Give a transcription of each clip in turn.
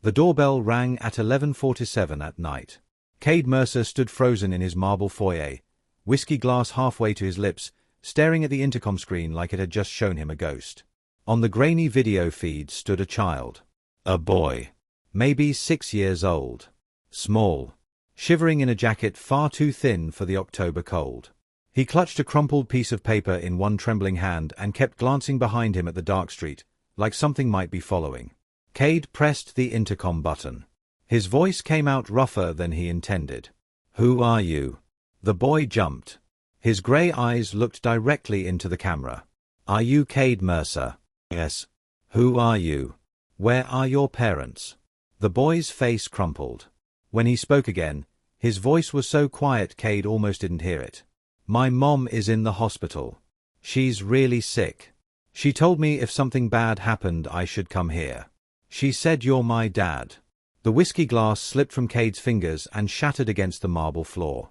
The doorbell rang at 11:47 at night. Cade Mercer stood frozen in his marble foyer, whiskey glass halfway to his lips, staring at the intercom screen like it had just shown him a ghost. On the grainy video feed stood a child. A boy. Maybe 6 years old. Small. Shivering in a jacket far too thin for the October cold. He clutched a crumpled piece of paper in one trembling hand and kept glancing behind him at the dark street, like something might be following. Cade pressed the intercom button. His voice came out rougher than he intended. "Who are you?" The boy jumped. His grey eyes looked directly into the camera. "Are you Cade Mercer?" "Yes." "Who are you? Where are your parents?" The boy's face crumpled. When he spoke again, his voice was so quiet Cade almost didn't hear it. "My mom is in the hospital. She's really sick. She told me if something bad happened I should come here. She said you're my dad." The whiskey glass slipped from Cade's fingers and shattered against the marble floor.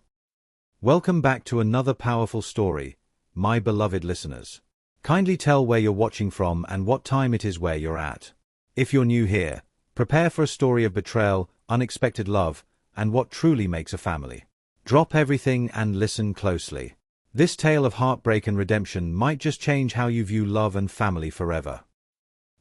Welcome back to another powerful story, my beloved listeners. Kindly tell where you're watching from and what time it is where you're at. If you're new here, prepare for a story of betrayal, unexpected love, and what truly makes a family. Drop everything and listen closely. This tale of heartbreak and redemption might just change how you view love and family forever.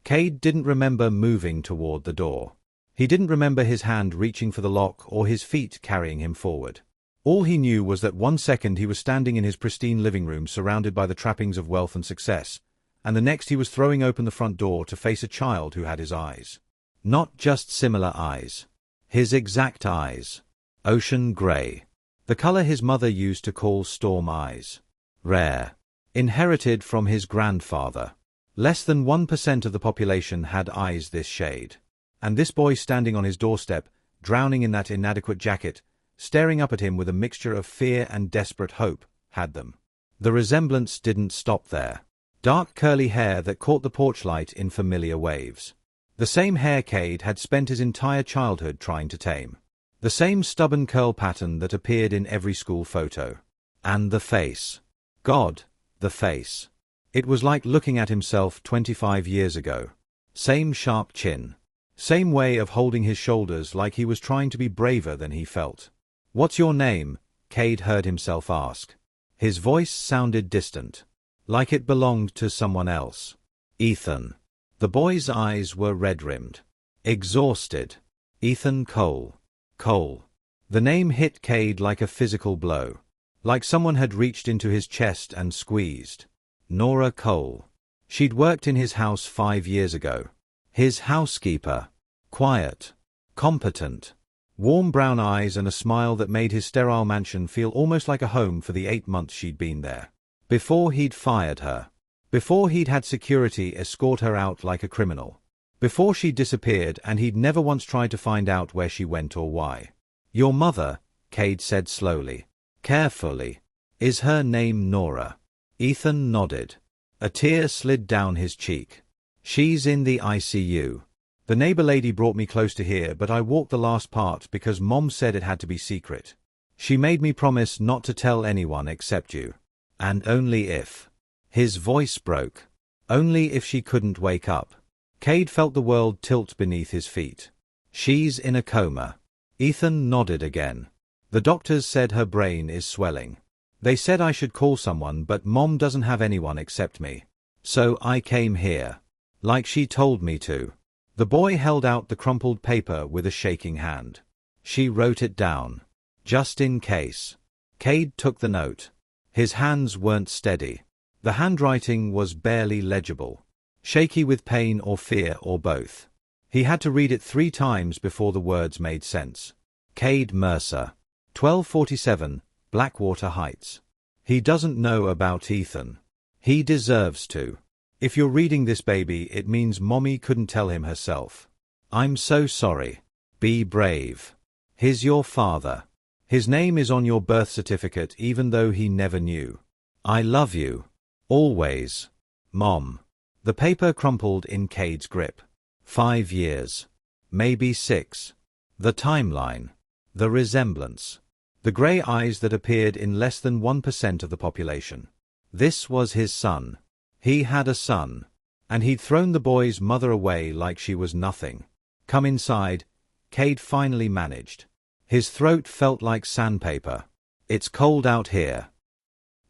Cade didn't remember moving toward the door. He didn't remember his hand reaching for the lock or his feet carrying him forward. All he knew was that one second he was standing in his pristine living room surrounded by the trappings of wealth and success, and the next he was throwing open the front door to face a child who had his eyes. Not just similar eyes. His exact eyes. Ocean grey. The color his mother used to call storm eyes. Rare. Inherited from his grandfather. Less than 1% of the population had eyes this shade. And this boy standing on his doorstep, drowning in that inadequate jacket, staring up at him with a mixture of fear and desperate hope, had them. The resemblance didn't stop there. Dark curly hair that caught the porch light in familiar waves. The same hair Cade had spent his entire childhood trying to tame. The same stubborn curl pattern that appeared in every school photo. And the face. God, the face. It was like looking at himself 25 years ago. Same sharp chin. Same way of holding his shoulders like he was trying to be braver than he felt. "What's your name?" Cade heard himself ask. His voice sounded distant. Like it belonged to someone else. "Ethan." The boy's eyes were red-rimmed. Exhausted. Ethan Cole. Cole. The name hit Cade like a physical blow. Like someone had reached into his chest and squeezed. Nora Cole. She'd worked in his house 5 years ago. His housekeeper. Quiet. Competent. Warm brown eyes and a smile that made his sterile mansion feel almost like a home for the 8 months she'd been there. Before he'd fired her. Before he'd had security escort her out like a criminal. Before she disappeared and he'd never once tried to find out where she went or why. "Your mother," Cade said slowly. Carefully. "Is her name Nora?" Ethan nodded. A tear slid down his cheek. "She's in the ICU. The neighbor lady brought me close to here, but I walked the last part because Mom said it had to be secret. She made me promise not to tell anyone except you. And only if." His voice broke. Only if she couldn't wake up. Cade felt the world tilt beneath his feet. "She's in a coma." Ethan nodded again. "The doctors said her brain is swelling. They said I should call someone, but Mom doesn't have anyone except me. So I came here. Like she told me to." The boy held out the crumpled paper with a shaking hand. "She wrote it down. Just in case." Cade took the note. His hands weren't steady. The handwriting was barely legible. Shaky with pain or fear or both. He had to read it 3 times before the words made sense. Cade Mercer. 1247, Blackwater Heights. He doesn't know about Ethan. He deserves to. If you're reading this, baby, it means Mommy couldn't tell him herself. I'm so sorry. Be brave. He's your father. His name is on your birth certificate even though he never knew. I love you. Always. Mom. The paper crumpled in Cade's grip. 5 years. Maybe 6. The timeline. The resemblance. The grey eyes that appeared in less than 1% of the population. This was his son. He had a son. And he'd thrown the boy's mother away like she was nothing. "Come inside," Cade finally managed. His throat felt like sandpaper. "It's cold out here."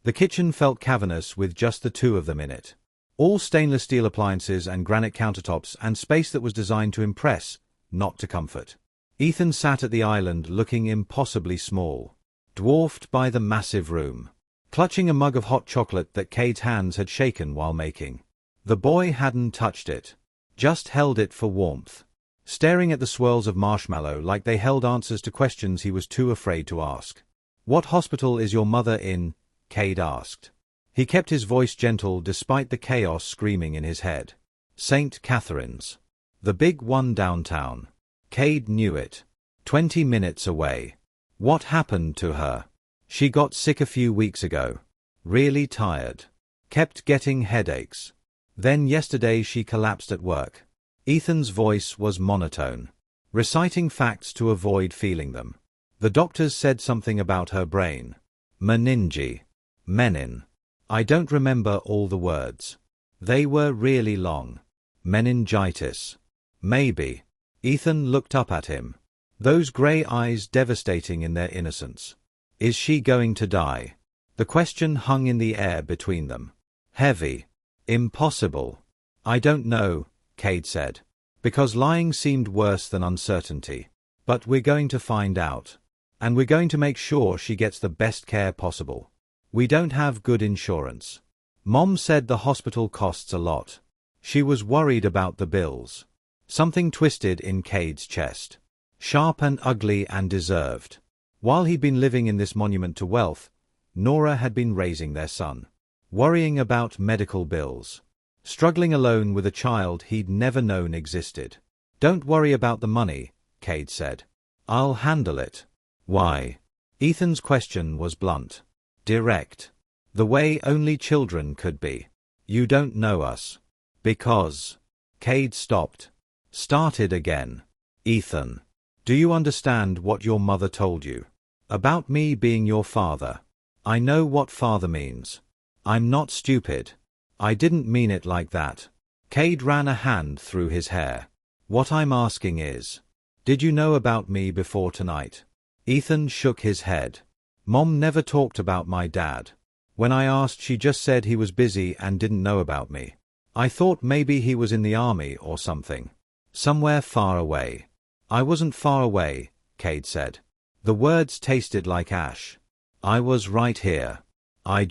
The kitchen felt cavernous with just the two of them in it. All stainless steel appliances and granite countertops and space that was designed to impress, not to comfort. Ethan sat at the island looking impossibly small, dwarfed by the massive room, clutching a mug of hot chocolate that Cade's hands had shaken while making. The boy hadn't touched it, just held it for warmth, staring at the swirls of marshmallow like they held answers to questions he was too afraid to ask. "What hospital is your mother in?" Cade asked. He kept his voice gentle despite the chaos screaming in his head. "St. Catherine's. The big one downtown." Cade knew it. 20 minutes away. What happened to her? "She got sick a few weeks ago. Really tired. Kept getting headaches. Then yesterday she collapsed at work." Ethan's voice was monotone, reciting facts to avoid feeling them. "The doctors said something about her brain. Menin. I don't remember all the words. They were really long. Meningitis. Maybe." Ethan looked up at him, those grey eyes devastating in their innocence. "Is she going to die?" The question hung in the air between them. Heavy. "Impossible." "I don't know," Cade said, because lying seemed worse than uncertainty. "But we're going to find out. And we're going to make sure she gets the best care possible. We don't have good insurance. Mom said the hospital costs a lot." She was worried about the bills. Something twisted in Cade's chest. Sharp and ugly and deserved. While he'd been living in this monument to wealth, Nora had been raising their son, worrying about medical bills, struggling alone with a child he'd never known existed. "Don't worry about the money," Cade said. "I'll handle it." "Why?" Ethan's question was blunt, direct, the way only children could be. "You don't know us." "Because." Cade stopped. Started again. "Ethan, do you understand what your mother told you? About me being your father?" "I know what father means. I'm not stupid. I didn't mean it like that." Cade ran a hand through his hair. "What I'm asking is, did you know about me before tonight?" Ethan shook his head. "Mom never talked about my dad. When I asked, she just said he was busy and didn't know about me. I thought maybe he was in the army or something. Somewhere far away." "I wasn't far away," Cade said. The words tasted like ash. "I was right here. I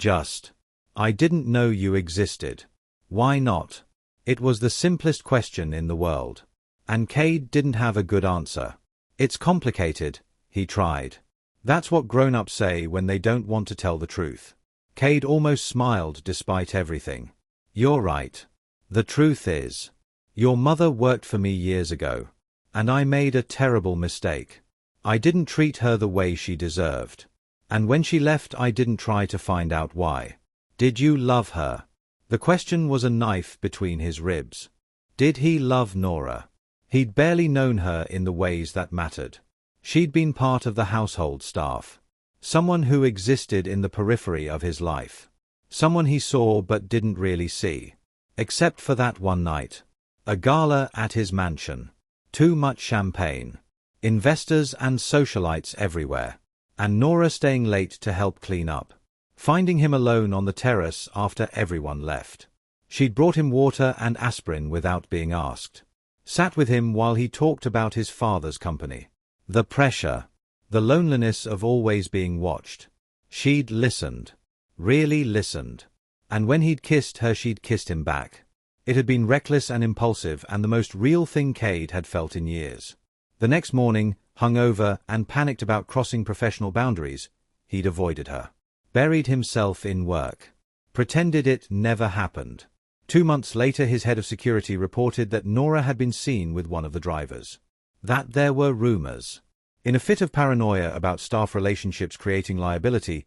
didn't know you existed." "Why not?" It was the simplest question in the world. And Cade didn't have a good answer. "It's complicated," he tried. "That's what grown-ups say when they don't want to tell the truth." Cade almost smiled despite everything. "You're right. The truth is, your mother worked for me years ago, and I made a terrible mistake. I didn't treat her the way she deserved. And when she left, I didn't try to find out why." "Did you love her?" The question was a knife between his ribs. Did he love Nora? He'd barely known her in the ways that mattered. She'd been part of the household staff. Someone who existed in the periphery of his life. Someone he saw but didn't really see. Except for that one night. A gala at his mansion. Too much champagne. Investors and socialites everywhere. And Nora staying late to help clean up. Finding him alone on the terrace after everyone left. She'd brought him water and aspirin without being asked. Sat with him while he talked about his father's company. The pressure. The loneliness of always being watched. She'd listened. Really listened. And when he'd kissed her, she'd kissed him back. It had been reckless and impulsive and the most real thing Cade had felt in years. The next morning, hungover and panicked about crossing professional boundaries, he'd avoided her. Buried himself in work. Pretended it never happened. 2 months later, his head of security reported that Nora had been seen with one of the drivers. That there were rumors. In a fit of paranoia about staff relationships creating liability,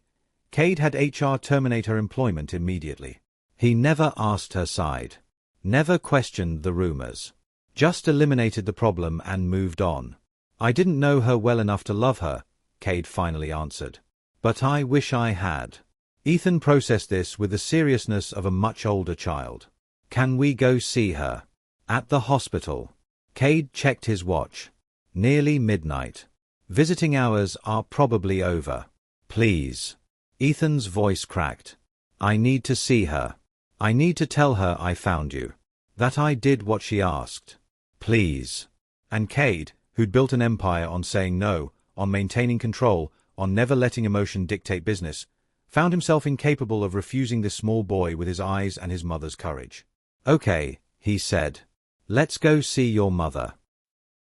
Cade had HR terminate her employment immediately. He never asked her side. Never questioned the rumors. Just eliminated the problem and moved on. "I didn't know her well enough to love her," Cade finally answered. "But I wish I had." Ethan processed this with the seriousness of a much older child. "Can we go see her?" "At the hospital." Cade checked his watch. Nearly midnight. Visiting hours are probably over. Please. Ethan's voice cracked. I need to see her. I need to tell her I found you. That I did what she asked. Please. And Cade, who'd built an empire on saying no, on maintaining control, on never letting emotion dictate business, found himself incapable of refusing this small boy with his eyes and his mother's courage. Okay, he said. Let's go see your mother.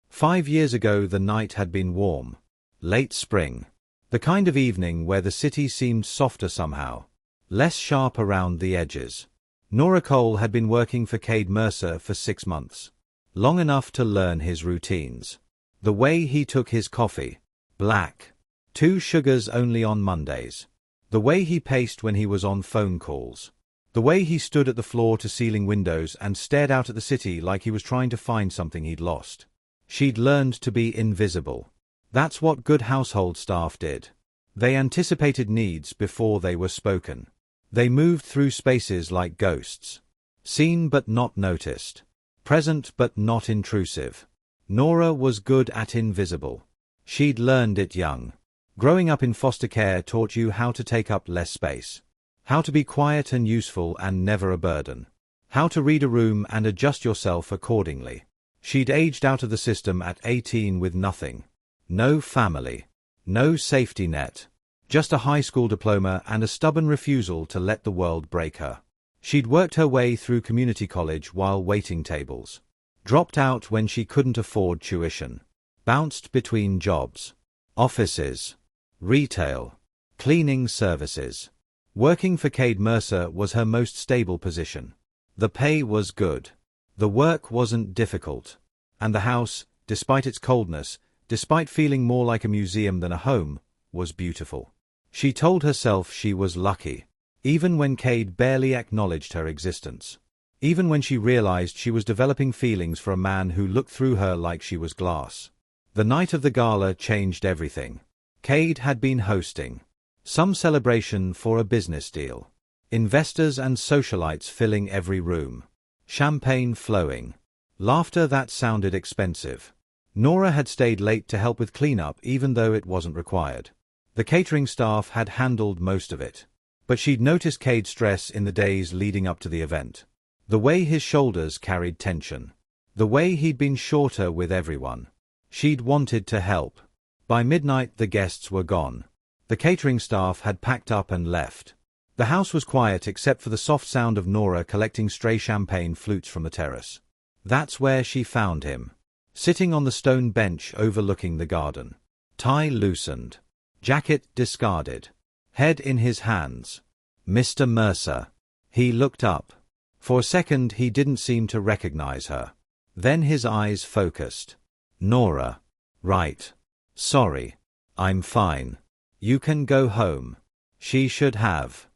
5 years ago the night had been warm. Late spring. The kind of evening where the city seemed softer somehow. Less sharp around the edges. Nora Cole had been working for Cade Mercer for 6 months. Long enough to learn his routines. The way he took his coffee. Black. 2 sugars only on Mondays. The way he paced when he was on phone calls. The way he stood at the floor-to-ceiling windows and stared out at the city like he was trying to find something he'd lost. She'd learned to be invisible. That's what good household staff did. They anticipated needs before they were spoken. They moved through spaces like ghosts. Seen but not noticed. Present but not intrusive. Nora was good at invisible. She'd learned it young. Growing up in foster care taught you how to take up less space. How to be quiet and useful and never a burden. How to read a room and adjust yourself accordingly. She'd aged out of the system at 18 with nothing. No family. No safety net. Just a high school diploma and a stubborn refusal to let the world break her. She'd worked her way through community college while waiting tables. Dropped out when she couldn't afford tuition. Bounced between jobs. Offices. Retail. Cleaning services. Working for Cade Mercer was her most stable position. The pay was good. The work wasn't difficult. And the house, despite its coldness, despite feeling more like a museum than a home, was beautiful. She told herself she was lucky. Even when Cade barely acknowledged her existence. Even when she realized she was developing feelings for a man who looked through her like she was glass. The night of the gala changed everything. Cade had been hosting. Some celebration for a business deal. Investors and socialites filling every room. Champagne flowing. Laughter that sounded expensive. Nora had stayed late to help with cleanup even though it wasn't required. The catering staff had handled most of it. But she'd noticed Cade's stress in the days leading up to the event. The way his shoulders carried tension. The way he'd been shorter with everyone. She'd wanted to help. By midnight the guests were gone. The catering staff had packed up and left. The house was quiet except for the soft sound of Nora collecting stray champagne flutes from the terrace. That's where she found him. Sitting on the stone bench overlooking the garden. Tie loosened. Jacket discarded. Head in his hands. Mr. Mercer. He looked up. For a second he didn't seem to recognize her. Then his eyes focused. Nora. Right. Sorry. I'm fine. You can go home. She should have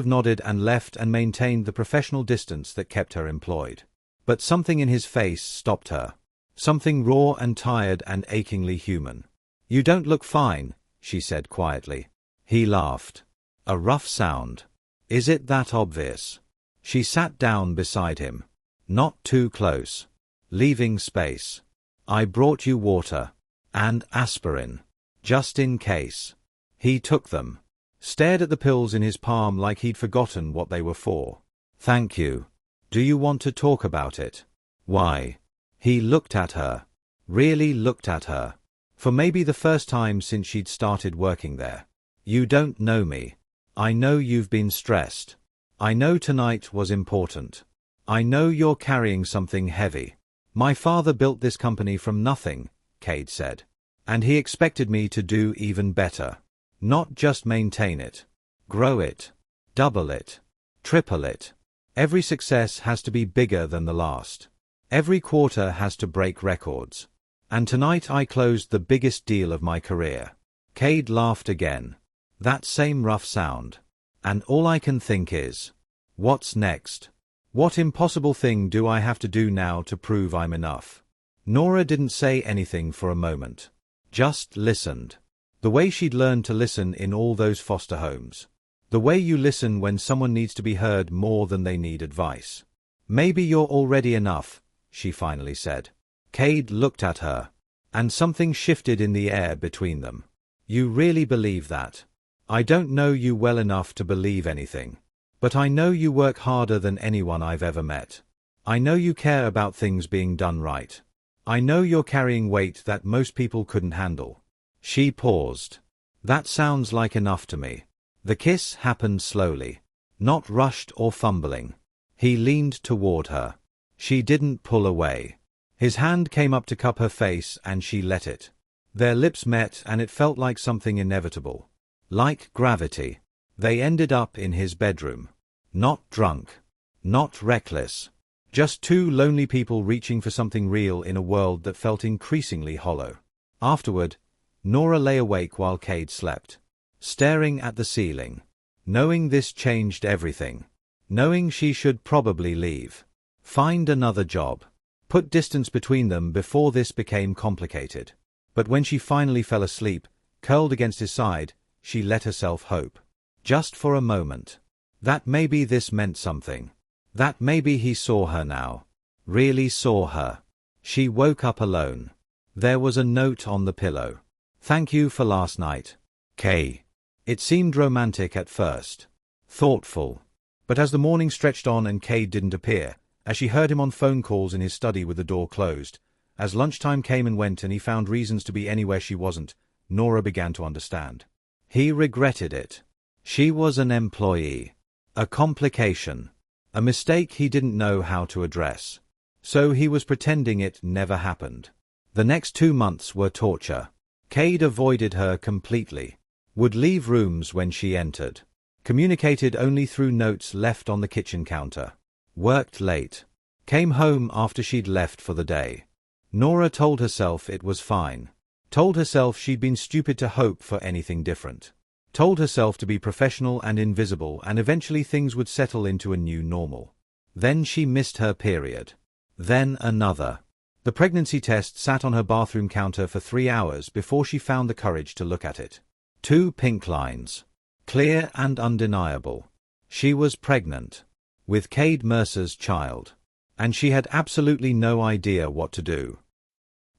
nodded and left and maintained the professional distance that kept her employed. But something in his face stopped her. Something raw and tired and achingly human. You don't look fine, she said quietly. He laughed. A rough sound. Is it that obvious? She sat down beside him. Not too close. Leaving space. I brought you water. And aspirin. Just in case. He took them. Stared at the pills in his palm like he'd forgotten what they were for. Thank you. Do you want to talk about it? Why? He looked at her. Really looked at her. For maybe the first time since she'd started working there. You don't know me. I know you've been stressed. I know tonight was important. I know you're carrying something heavy. My father built this company from nothing, Cade said. And he expected me to do even better. Not just maintain it. Grow it. Double it. Triple it. Every success has to be bigger than the last. Every quarter has to break records. And tonight I closed the biggest deal of my career. Cade laughed again. That same rough sound. And all I can think is, what's next? What impossible thing do I have to do now to prove I'm enough? Nora didn't say anything for a moment. Just listened. The way she'd learned to listen in all those foster homes. The way you listen when someone needs to be heard more than they need advice. Maybe you're already enough, she finally said. Cade looked at her, and something shifted in the air between them. You really believe that? I don't know you well enough to believe anything. But I know you work harder than anyone I've ever met. I know you care about things being done right. I know you're carrying weight that most people couldn't handle. She paused. That sounds like enough to me. The kiss happened slowly, not rushed or fumbling. He leaned toward her. She didn't pull away. His hand came up to cup her face and she let it. Their lips met and it felt like something inevitable. Like gravity. They ended up in his bedroom. Not drunk. Not reckless. Just two lonely people reaching for something real in a world that felt increasingly hollow. Afterward, Nora lay awake while Cade slept, staring at the ceiling, knowing this changed everything, knowing she should probably leave, find another job, put distance between them before this became complicated. But when she finally fell asleep, curled against his side, she let herself hope. Just for a moment. That maybe this meant something. That maybe he saw her now. Really saw her. She woke up alone. There was a note on the pillow. Thank you for last night, Kay. It seemed romantic at first. Thoughtful. But as the morning stretched on and Cade didn't appear, as she heard him on phone calls in his study with the door closed, as lunchtime came and went and he found reasons to be anywhere she wasn't, Nora began to understand. He regretted it. She was an employee. A complication. A mistake he didn't know how to address. So he was pretending it never happened. The next 2 months were torture. Cade avoided her completely. Would leave rooms when she entered. Communicated only through notes left on the kitchen counter. Worked late. Came home after she'd left for the day. Nora told herself it was fine. Told herself she'd been stupid to hope for anything different. Told herself to be professional and invisible and eventually things would settle into a new normal. Then she missed her period. Then another. The pregnancy test sat on her bathroom counter for 3 hours before she found the courage to look at it. 2 pink lines. Clear and undeniable. She was pregnant. With Cade Mercer's child. And she had absolutely no idea what to do.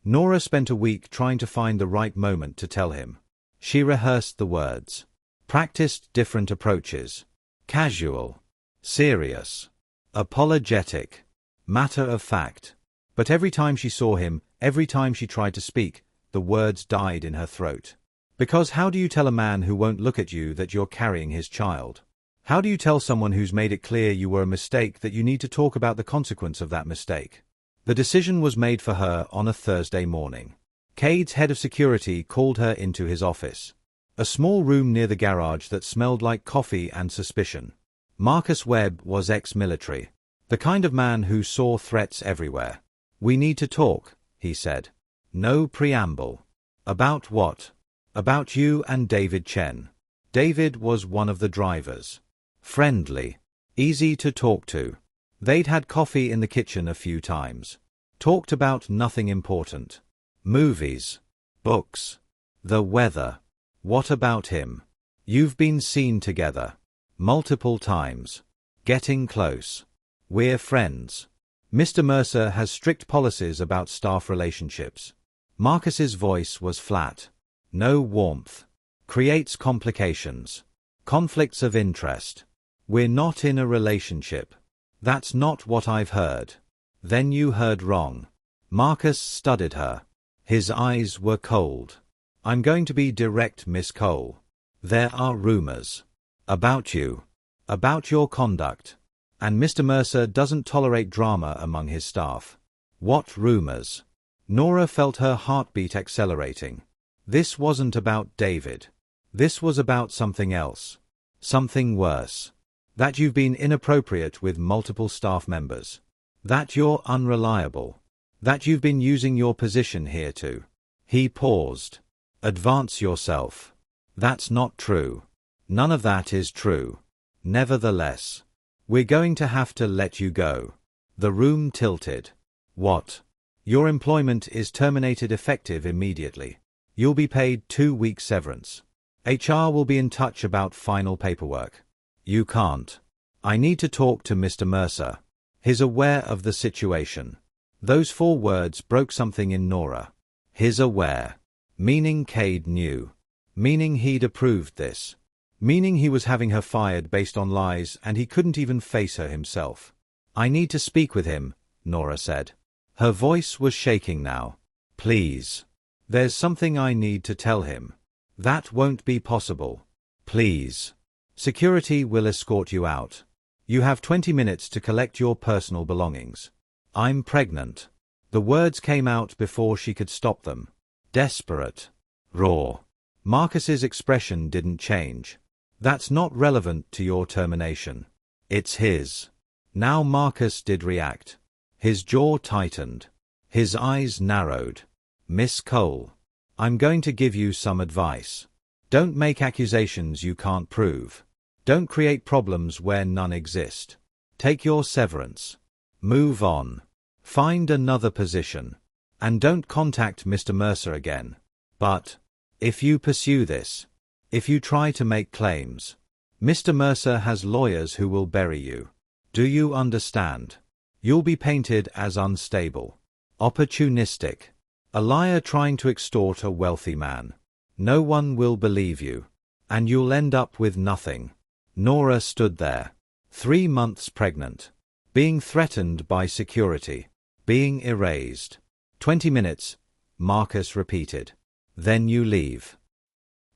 Nora spent a week trying to find the right moment to tell him. She rehearsed the words. Practiced different approaches. Casual. Serious. Apologetic. Matter of fact. But every time she saw him, every time she tried to speak, the words died in her throat. Because how do you tell a man who won't look at you that you're carrying his child? How do you tell someone who's made it clear you were a mistake that you need to talk about the consequence of that mistake? The decision was made for her on a Thursday morning. Cade's head of security called her into his office. A small room near the garage that smelled like coffee and suspicion. Marcus Webb was ex-military. The kind of man who saw threats everywhere. We need to talk, he said. No preamble. About what? About you and David Chen. David was one of the drivers. Friendly. Easy to talk to. They'd had coffee in the kitchen a few times. Talked about nothing important. Movies. Books. The weather. What about him? You've been seen together. Multiple times. Getting close. We're friends. Mr. Mercer has strict policies about staff relationships. Marcus's voice was flat. No warmth. Creates complications. Conflicts of interest. We're not in a relationship. That's not what I've heard. Then you heard wrong. Marcus studied her. His eyes were cold. I'm going to be direct, Miss Cole. There are rumors. About you. About your conduct. And Mr. Mercer doesn't tolerate drama among his staff. What rumors? Nora felt her heartbeat accelerating. This wasn't about David. This was about something else. Something worse. That you've been inappropriate with multiple staff members. That you're unreliable. That you've been using your position here to. He paused. Advance yourself. That's not true. None of that is true. Nevertheless. We're going to have to let you go. The room tilted. What? Your employment is terminated effective immediately. You'll be paid 2 weeks severance. HR will be in touch about final paperwork. You can't. I need to talk to Mr. Mercer. He's aware of the situation. Those 4 words broke something in Nora. His aware. Meaning Cade knew. Meaning he'd approved this. Meaning he was having her fired based on lies and he couldn't even face her himself. "I need to speak with him," Nora said. Her voice was shaking now. "Please. There's something I need to tell him." "That won't be possible. Please. Security will escort you out. You have 20 minutes to collect your personal belongings." "I'm pregnant." The words came out before she could stop them. Desperate. Raw. Marcus's expression didn't change. "That's not relevant to your termination." It's his. Now Marcus did react. His jaw tightened. His eyes narrowed. "Miss Cole, I'm going to give you some advice. Don't make accusations you can't prove. Don't create problems where none exist. Take your severance. Move on. Find another position. And don't contact Mr. Mercer again. But if you pursue this, if you try to make claims, Mr. Mercer has lawyers who will bury you. Do you understand? You'll be painted as unstable, opportunistic, a liar trying to extort a wealthy man. No one will believe you. And you'll end up with nothing." Nora stood there. 3 months pregnant. Being threatened by security. Being erased. 20 minutes, Marcus repeated. "Then you leave."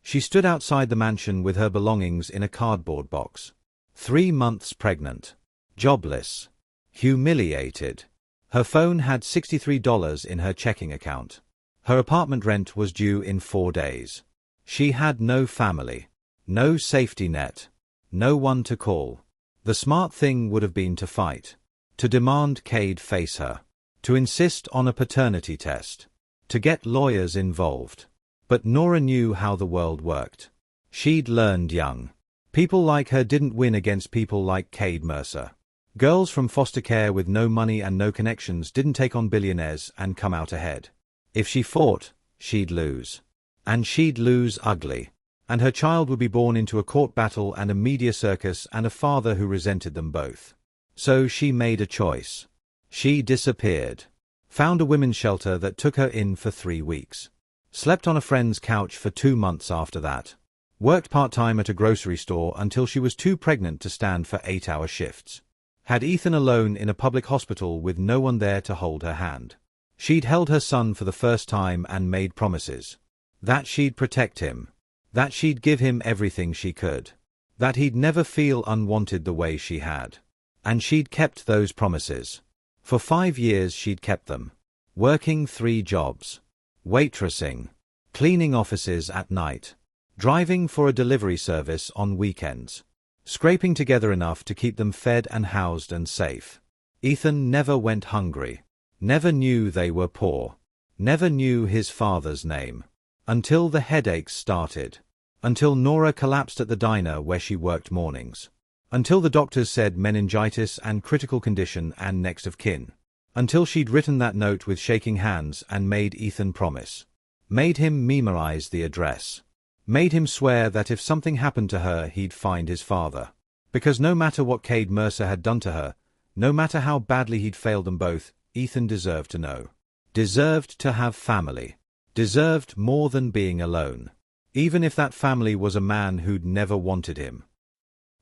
She stood outside the mansion with her belongings in a cardboard box. 3 months pregnant. Jobless. Humiliated. Her phone had $63 in her checking account. Her apartment rent was due in 4 days. She had no family. No safety net. No one to call. The smart thing would have been to fight. To demand Cade face her. To insist on a paternity test. To get lawyers involved. But Nora knew how the world worked. She'd learned young. People like her didn't win against people like Cade Mercer. Girls from foster care with no money and no connections didn't take on billionaires and come out ahead. If she fought, she'd lose. And she'd lose ugly. And her child would be born into a court battle and a media circus and a father who resented them both. So she made a choice. She disappeared. Found a women's shelter that took her in for 3 weeks. Slept on a friend's couch for 2 months after that. Worked part-time at a grocery store until she was too pregnant to stand for 8-hour shifts. Had Ethan alone in a public hospital with no one there to hold her hand. She'd held her son for the first time and made promises. That she'd protect him. That she'd give him everything she could. That he'd never feel unwanted the way she had. And she'd kept those promises. For 5 years she'd kept them. Working 3 jobs. Waitressing. Cleaning offices at night. Driving for a delivery service on weekends. Scraping together enough to keep them fed and housed and safe. Ethan never went hungry. Never knew they were poor. Never knew his father's name. Until the headaches started. Until Nora collapsed at the diner where she worked mornings. Until the doctors said meningitis and critical condition and next of kin. Until she'd written that note with shaking hands and made Ethan promise. Made him memorize the address. Made him swear that if something happened to her he'd find his father. Because no matter what Cade Mercer had done to her, no matter how badly he'd failed them both, Ethan deserved to know. Deserved to have family. Deserved more than being alone. Even if that family was a man who'd never wanted him.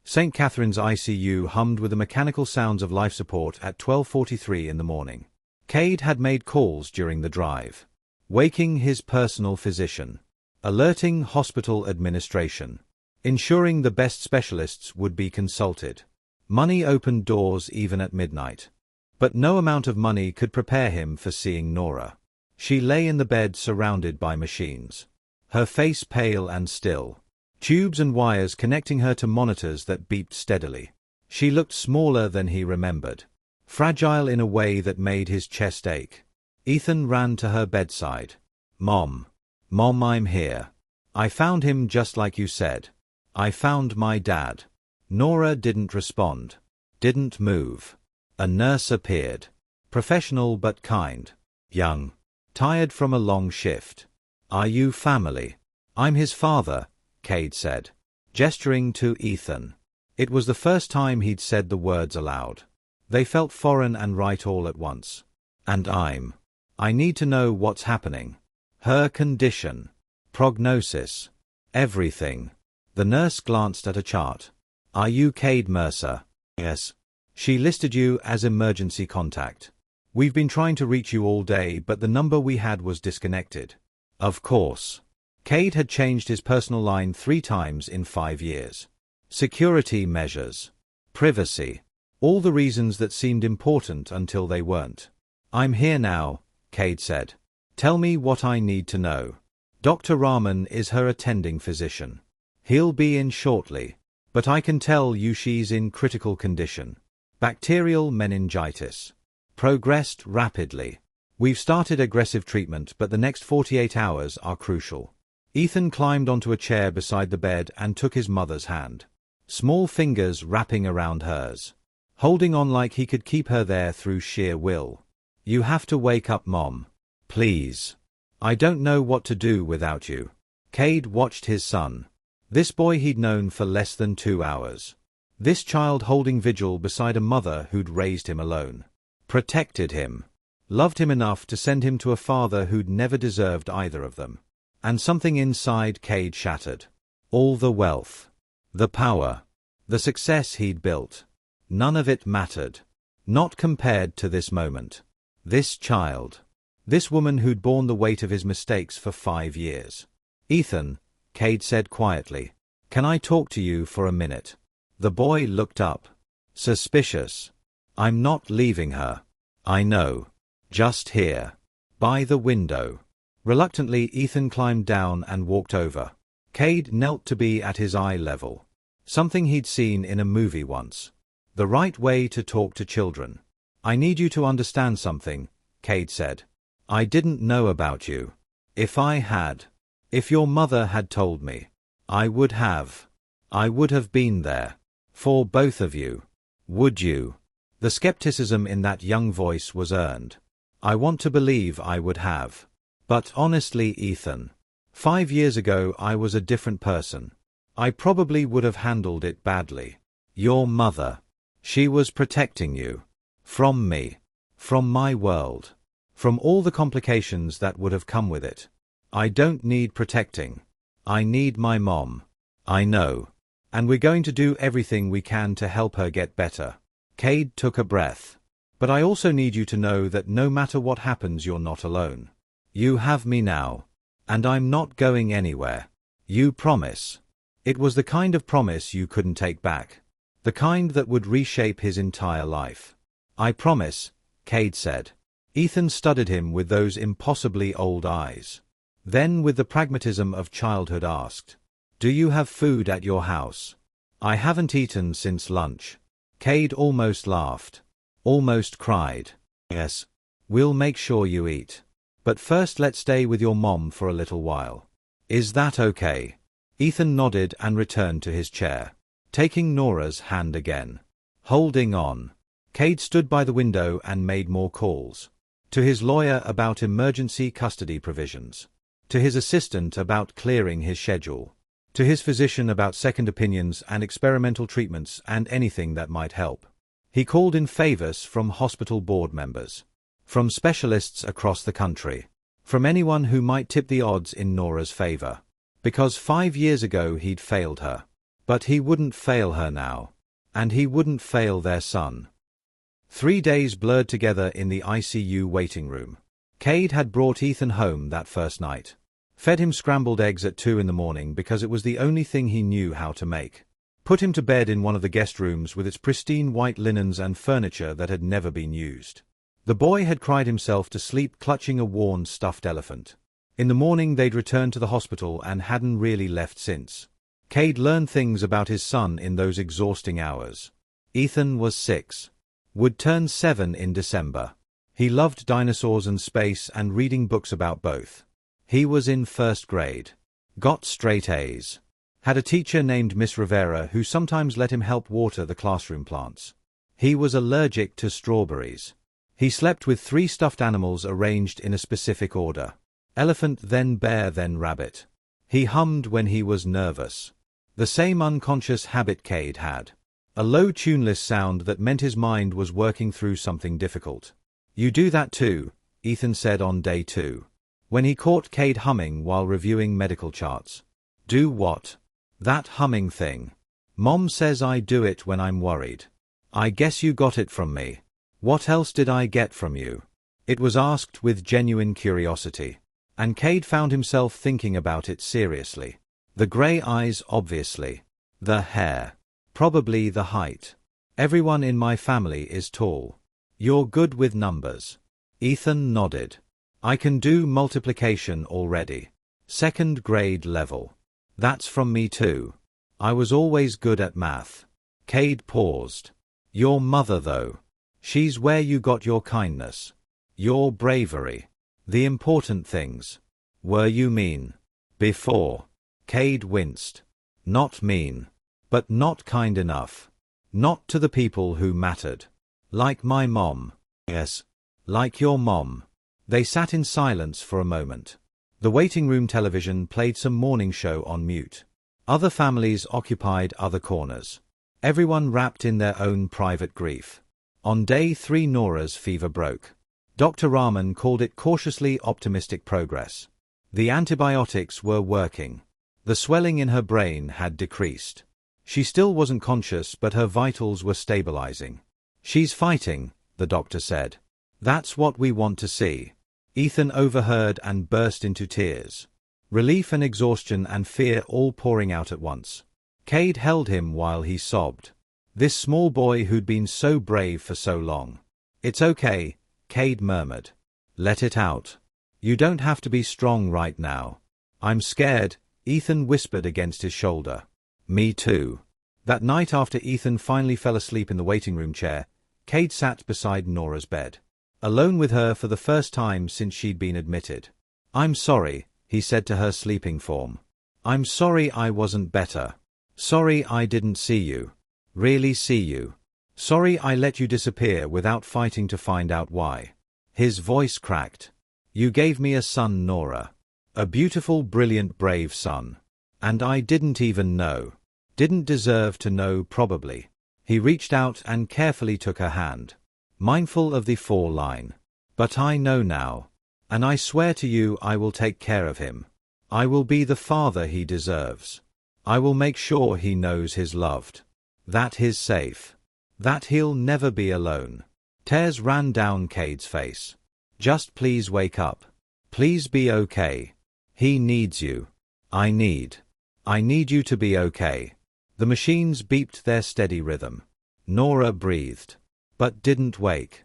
St. Catherine's ICU hummed with the mechanical sounds of life support at 12:43 in the morning. Cade had made calls during the drive. Waking his personal physician. Alerting hospital administration. Ensuring the best specialists would be consulted. Money opened doors even at midnight. But no amount of money could prepare him for seeing Nora. She lay in the bed surrounded by machines. Her face pale and still. Tubes and wires connecting her to monitors that beeped steadily. She looked smaller than he remembered. Fragile in a way that made his chest ache. Ethan ran to her bedside. "Mom. Mom, I'm here. I found him just like you said. I found my dad." Nora didn't respond. Didn't move. A nurse appeared. Professional but kind. Young. Tired from a long shift. "Are you family?" "I'm his father," Cade said, gesturing to Ethan. It was the first time he'd said the words aloud. They felt foreign and right all at once. And I need to know what's happening. Her condition. Prognosis. Everything. The nurse glanced at a chart. Are you Cade Mercer? Yes. She listed you as emergency contact. We've been trying to reach you all day, but the number we had was disconnected. Of course. Cade had changed his personal line 3 times in 5 years. Security measures. Privacy. All the reasons that seemed important until they weren't. I'm here now, Cade said. Tell me what I need to know. Dr. Rahman is her attending physician. He'll be in shortly. But I can tell you she's in critical condition. Bacterial meningitis. Progressed rapidly. We've started aggressive treatment, but the next 48 hours are crucial. Ethan climbed onto a chair beside the bed and took his mother's hand. Small fingers wrapping around hers. Holding on like he could keep her there through sheer will. You have to wake up, Mom. Please. I don't know what to do without you. Cade watched his son. This boy he'd known for less than 2 hours. This child holding vigil beside a mother who'd raised him alone. Protected him. Loved him enough to send him to a father who'd never deserved either of them. And something inside Cade shattered. All the wealth. The power. The success he'd built. None of it mattered. Not compared to this moment. This child. This woman who'd borne the weight of his mistakes for 5 years. Ethan, Cade said quietly. Can I talk to you for a minute? The boy looked up. Suspicious. I'm not leaving her. I know. Just here. By the window. Reluctantly, Ethan climbed down and walked over. Cade knelt to be at his eye level. Something he'd seen in a movie once. The right way to talk to children. I need you to understand something, Cade said. I didn't know about you. If I had. If your mother had told me. I would have been there. For both of you. Would you? The skepticism in that young voice was earned. I want to believe I would have. But honestly, Ethan. 5 years ago I was a different person. I probably would have handled it badly. Your mother. She was protecting you. From me. From my world. From all the complications that would have come with it. I don't need protecting. I need my mom. I know. And we're going to do everything we can to help her get better. Cade took a breath. But I also need you to know that no matter what happens, you're not alone. You have me now. And I'm not going anywhere. You promise. It was the kind of promise you couldn't take back. The kind that would reshape his entire life. I promise, Cade said. Ethan studied him with those impossibly old eyes. Then with the pragmatism of childhood asked, do you have food at your house? I haven't eaten since lunch. Cade almost laughed. Almost cried. Yes. We'll make sure you eat. But first let's stay with your mom for a little while. Is that okay? Ethan nodded and returned to his chair. Taking Nora's hand again. Holding on. Cade stood by the window and made more calls. To his lawyer about emergency custody provisions. To his assistant about clearing his schedule. To his physician about second opinions and experimental treatments and anything that might help. He called in favors from hospital board members. From specialists across the country. From anyone who might tip the odds in Nora's favor. Because 5 years ago he'd failed her. But he wouldn't fail her now. And he wouldn't fail their son. 3 days blurred together in the ICU waiting room. Cade had brought Ethan home that first night. Fed him scrambled eggs at 2 in the morning because it was the only thing he knew how to make. Put him to bed in one of the guest rooms with its pristine white linens and furniture that had never been used. The boy had cried himself to sleep clutching a worn stuffed elephant. In the morning they'd returned to the hospital and hadn't really left since. Cade learned things about his son in those exhausting hours. Ethan was 6. Would turn 7 in December. He loved dinosaurs and space and reading books about both. He was in 1st grade. Got straight A's. Had a teacher named Miss Rivera who sometimes let him help water the classroom plants. He was allergic to strawberries. He slept with 3 stuffed animals arranged in a specific order. Elephant, then bear, then rabbit. He hummed when he was nervous. The same unconscious habit Cade had. A low tuneless sound that meant his mind was working through something difficult. You do that too, Ethan said on day 2, when he caught Cade humming while reviewing medical charts. Do what? That humming thing. Mom says I do it when I'm worried. I guess you got it from me. What else did I get from you? It was asked with genuine curiosity, and Cade found himself thinking about it seriously. The grey eyes, obviously. The hair. Probably the height. Everyone in my family is tall. You're good with numbers. Ethan nodded. I can do multiplication already. 2nd grade level. That's from me too. I was always good at math. Cade paused. Your mother though. She's where you got your kindness. Your bravery. The important things. Were you mean? Before. Cade winced. Not mean. But not kind enough. Not to the people who mattered. Like my mom. Yes. Like your mom. They sat in silence for a moment. The waiting room television played some morning show on mute. Other families occupied other corners. Everyone wrapped in their own private grief. On day 3 Nora's fever broke. Dr. Rahman called it cautiously optimistic progress. The antibiotics were working. The swelling in her brain had decreased. She still wasn't conscious, but her vitals were stabilizing. She's fighting, the doctor said. That's what we want to see. Ethan overheard and burst into tears. Relief and exhaustion and fear all pouring out at once. Cade held him while he sobbed. This small boy who'd been so brave for so long. It's okay, Cade murmured. Let it out. You don't have to be strong right now. I'm scared, Ethan whispered against his shoulder. Me too. That night after Ethan finally fell asleep in the waiting room chair, Cade sat beside Nora's bed. Alone with her for the first time since she'd been admitted. I'm sorry, he said to her sleeping form. I'm sorry I wasn't better. Sorry I didn't see you. Really see you. Sorry I let you disappear without fighting to find out why. His voice cracked. You gave me a son, Nora. A beautiful, brilliant, brave son. And I didn't even know. Didn't deserve to know, probably. He reached out and carefully took her hand. Mindful of the 4 line. But I know now. And I swear to you I will take care of him. I will be the father he deserves. I will make sure he knows he's loved. That he's safe. That he'll never be alone. Tears ran down Cade's face. Just please wake up. Please be okay. He needs you. I need you to be okay. The machines beeped their steady rhythm. Nora breathed. But didn't wake.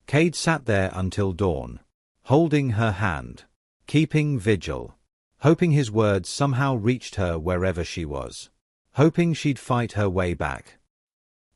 Cade sat there until dawn. Holding her hand. Keeping vigil. Hoping his words somehow reached her wherever she was. Hoping she'd fight her way back.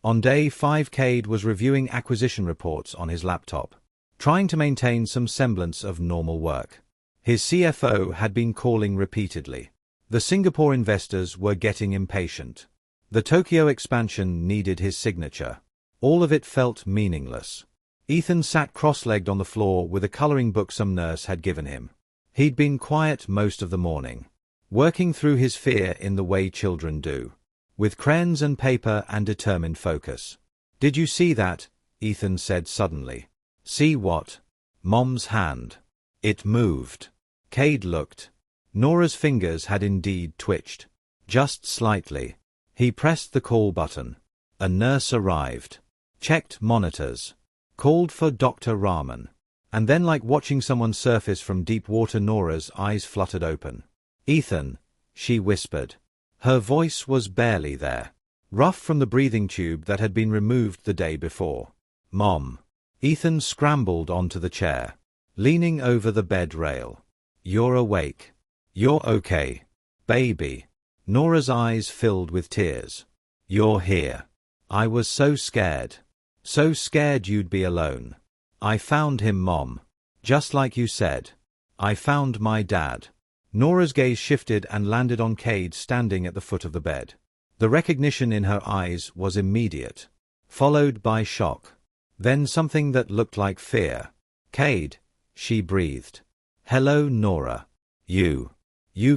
On day 5 Cade was reviewing acquisition reports on his laptop. Trying to maintain some semblance of normal work. His CFO had been calling repeatedly. The Singapore investors were getting impatient. The Tokyo expansion needed his signature. All of it felt meaningless. Ethan sat cross-legged on the floor with a coloring book some nurse had given him. He'd been quiet most of the morning, working through his fear in the way children do, with crayons and paper and determined focus. Did you see that? Ethan said suddenly. See what? Mom's hand. It moved. Cade looked. Nora's fingers had indeed twitched. Just slightly. He pressed the call button. A nurse arrived. Checked monitors. Called for Dr. Rahman. And then, like watching someone surface from deep water, Nora's eyes fluttered open. Ethan, she whispered. Her voice was barely there. Rough from the breathing tube that had been removed the day before. Mom. Ethan scrambled onto the chair, leaning over the bed rail. You're awake. You're okay. Baby. Nora's eyes filled with tears. You're here. I was so scared. So scared you'd be alone. I found him, Mom. Just like you said. I found my dad. Nora's gaze shifted and landed on Cade standing at the foot of the bed. The recognition in her eyes was immediate, followed by shock. Then something that looked like fear. Cade, she breathed. Hello, Nora. You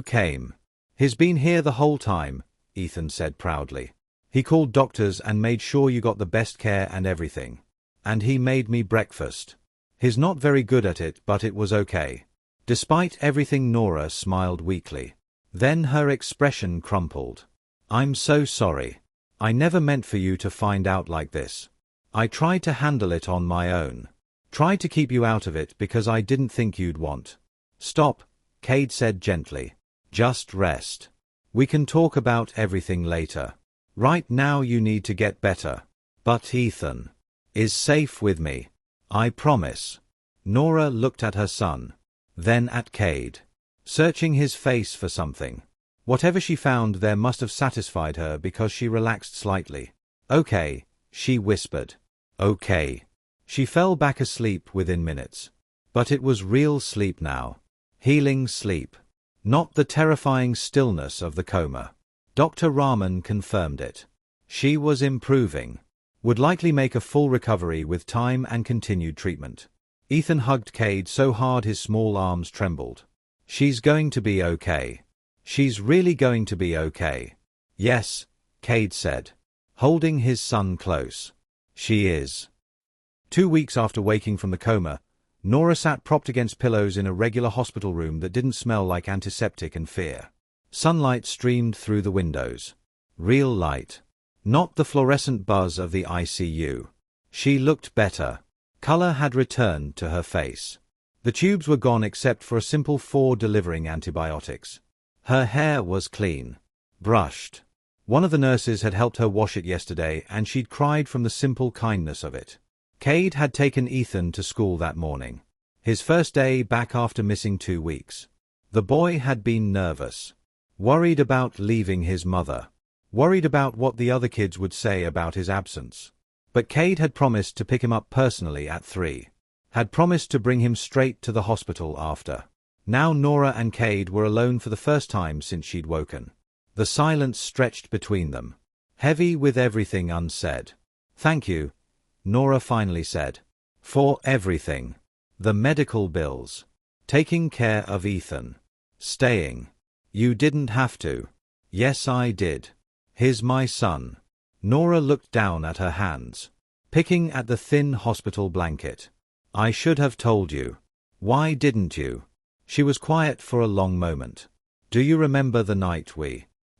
came. He's been here the whole time, Ethan said proudly. He called doctors and made sure you got the best care and everything. And he made me breakfast. He's not very good at it, but it was okay. Despite everything, Nora smiled weakly. Then her expression crumpled. I'm so sorry. I never meant for you to find out like this. I tried to handle it on my own. Tried to keep you out of it because I didn't think you'd want. Stop, Cade said gently. Just rest. We can talk about everything later. Right now you need to get better. But Ethan is safe with me. I promise. Nora looked at her son. Then at Cade. Searching his face for something. Whatever she found there must have satisfied her because she relaxed slightly. Okay, she whispered. Okay. She fell back asleep within minutes. But it was real sleep now. Healing sleep. Not the terrifying stillness of the coma. Dr. Rahman confirmed it. She was improving. Would likely make a full recovery with time and continued treatment. Ethan hugged Cade so hard his small arms trembled. She's going to be okay. She's really going to be okay. Yes, Cade said, holding his son close. She is. 2 weeks after waking from the coma, Nora sat propped against pillows in a regular hospital room that didn't smell like antiseptic and fear. Sunlight streamed through the windows. Real light. Not the fluorescent buzz of the ICU. She looked better. Color had returned to her face. The tubes were gone except for a simple 4 delivering antibiotics. Her hair was clean. Brushed. One of the nurses had helped her wash it yesterday and she'd cried from the simple kindness of it. Cade had taken Ethan to school that morning. His first day back after missing 2 weeks. The boy had been nervous. Worried about leaving his mother. Worried about what the other kids would say about his absence. But Cade had promised to pick him up personally at 3. Had promised to bring him straight to the hospital after. Now Nora and Cade were alone for the first time since she'd woken. The silence stretched between them. Heavy with everything unsaid. Thank you, Nora finally said. For everything. The medical bills. Taking care of Ethan. Staying. You didn't have to. Yes, I did. He's my son. Nora looked down at her hands. Picking at the thin hospital blanket. I should have told you. Why didn't you? She was quiet for a long moment. Do you remember the night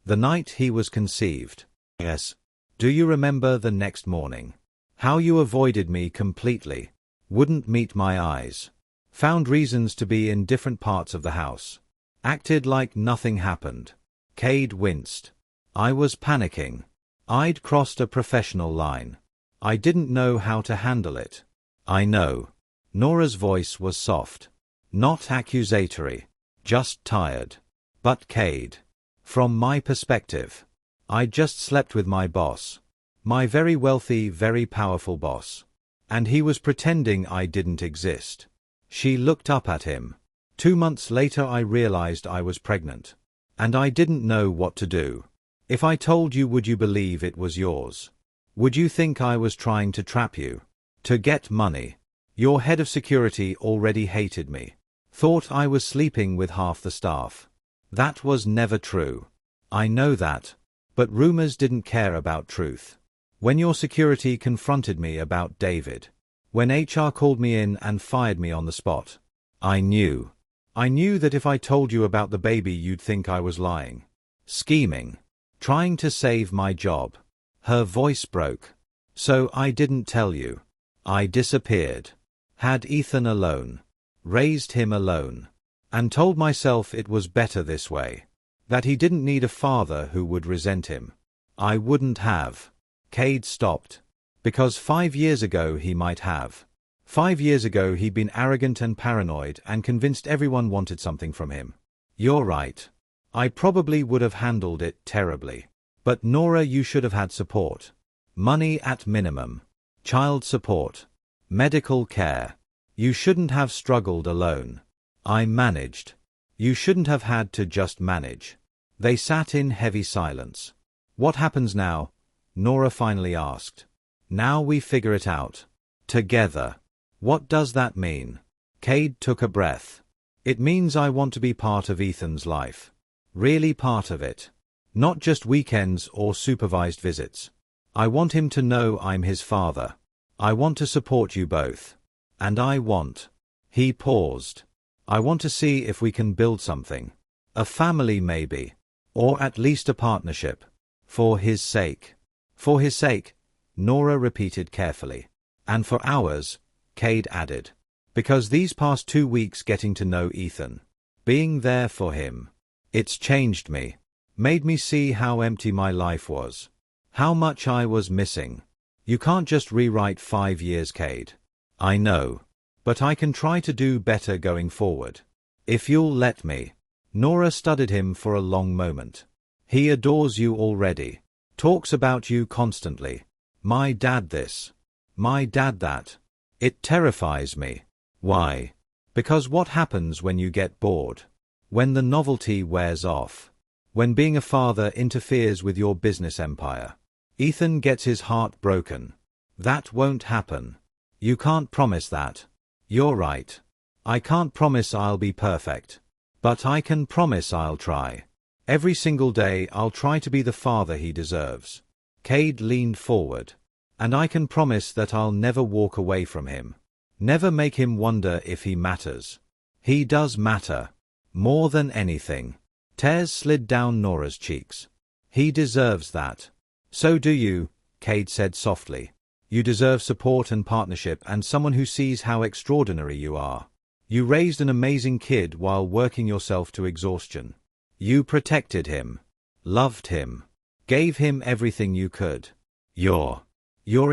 The night he was conceived? Yes. Do you remember the next morning? How you avoided me completely. Wouldn't meet my eyes. Found reasons to be in different parts of the house. Acted like nothing happened. Cade winced. I was panicking. I'd crossed a professional line. I didn't know how to handle it. I know. Nora's voice was soft. Not accusatory. Just tired. But Cade. From my perspective. I just slept with my boss. My very wealthy, very powerful boss. And he was pretending I didn't exist. She looked up at him. 2 months later I realized I was pregnant. And I didn't know what to do. If I told you, would you believe it was yours? Would you think I was trying to trap you? To get money? Your head of security already hated me. Thought I was sleeping with half the staff. That was never true. I know that. But rumors didn't care about truth. When your security confronted me about David. When HR called me in and fired me on the spot. I knew. I knew that if I told you about the baby you'd think I was lying. Scheming. Trying to save my job. Her voice broke. So I didn't tell you. I disappeared. Had Ethan alone. Raised him alone. And told myself it was better this way. That he didn't need a father who would resent him. I wouldn't have. Cade stopped. Because 5 years ago he might have. 5 years ago he'd been arrogant and paranoid and convinced everyone wanted something from him. You're right. I probably would have handled it terribly. But Nora, you should have had support. Money at minimum. Child support. Medical care. You shouldn't have struggled alone. I managed. You shouldn't have had to just manage. They sat in heavy silence. What happens now? Nora finally asked. Now we figure it out. Together. What does that mean? Cade took a breath. It means I want to be part of Ethan's life. Really part of it. Not just weekends or supervised visits. I want him to know I'm his father. I want to support you both. And I want. He paused. I want to see if we can build something. A family maybe. Or at least a partnership. For his sake. For his sake, Nora repeated carefully. And for ours, Cade added. Because these past 2 weeks getting to know Ethan. Being there for him. It's changed me. Made me see how empty my life was. How much I was missing. You can't just rewrite 5 years, Cade. I know. But I can try to do better going forward. If you'll let me. Nora studied him for a long moment. He adores you already. Talks about you constantly. My dad this. My dad that. It terrifies me. Why? Because what happens when you get bored? When the novelty wears off? When being a father interferes with your business empire? Ethan gets his heart broken. That won't happen. You can't promise that. You're right. I can't promise I'll be perfect. But I can promise I'll try. Every single day I'll try to be the father he deserves. Cade leaned forward. And I can promise that I'll never walk away from him. Never make him wonder if he matters. He does matter. More than anything. Tears slid down Nora's cheeks. He deserves that. So do you, Cade said softly. You deserve support and partnership and someone who sees how extraordinary you are. You raised an amazing kid while working yourself to exhaustion. You protected him. Loved him. Gave him everything you could. You're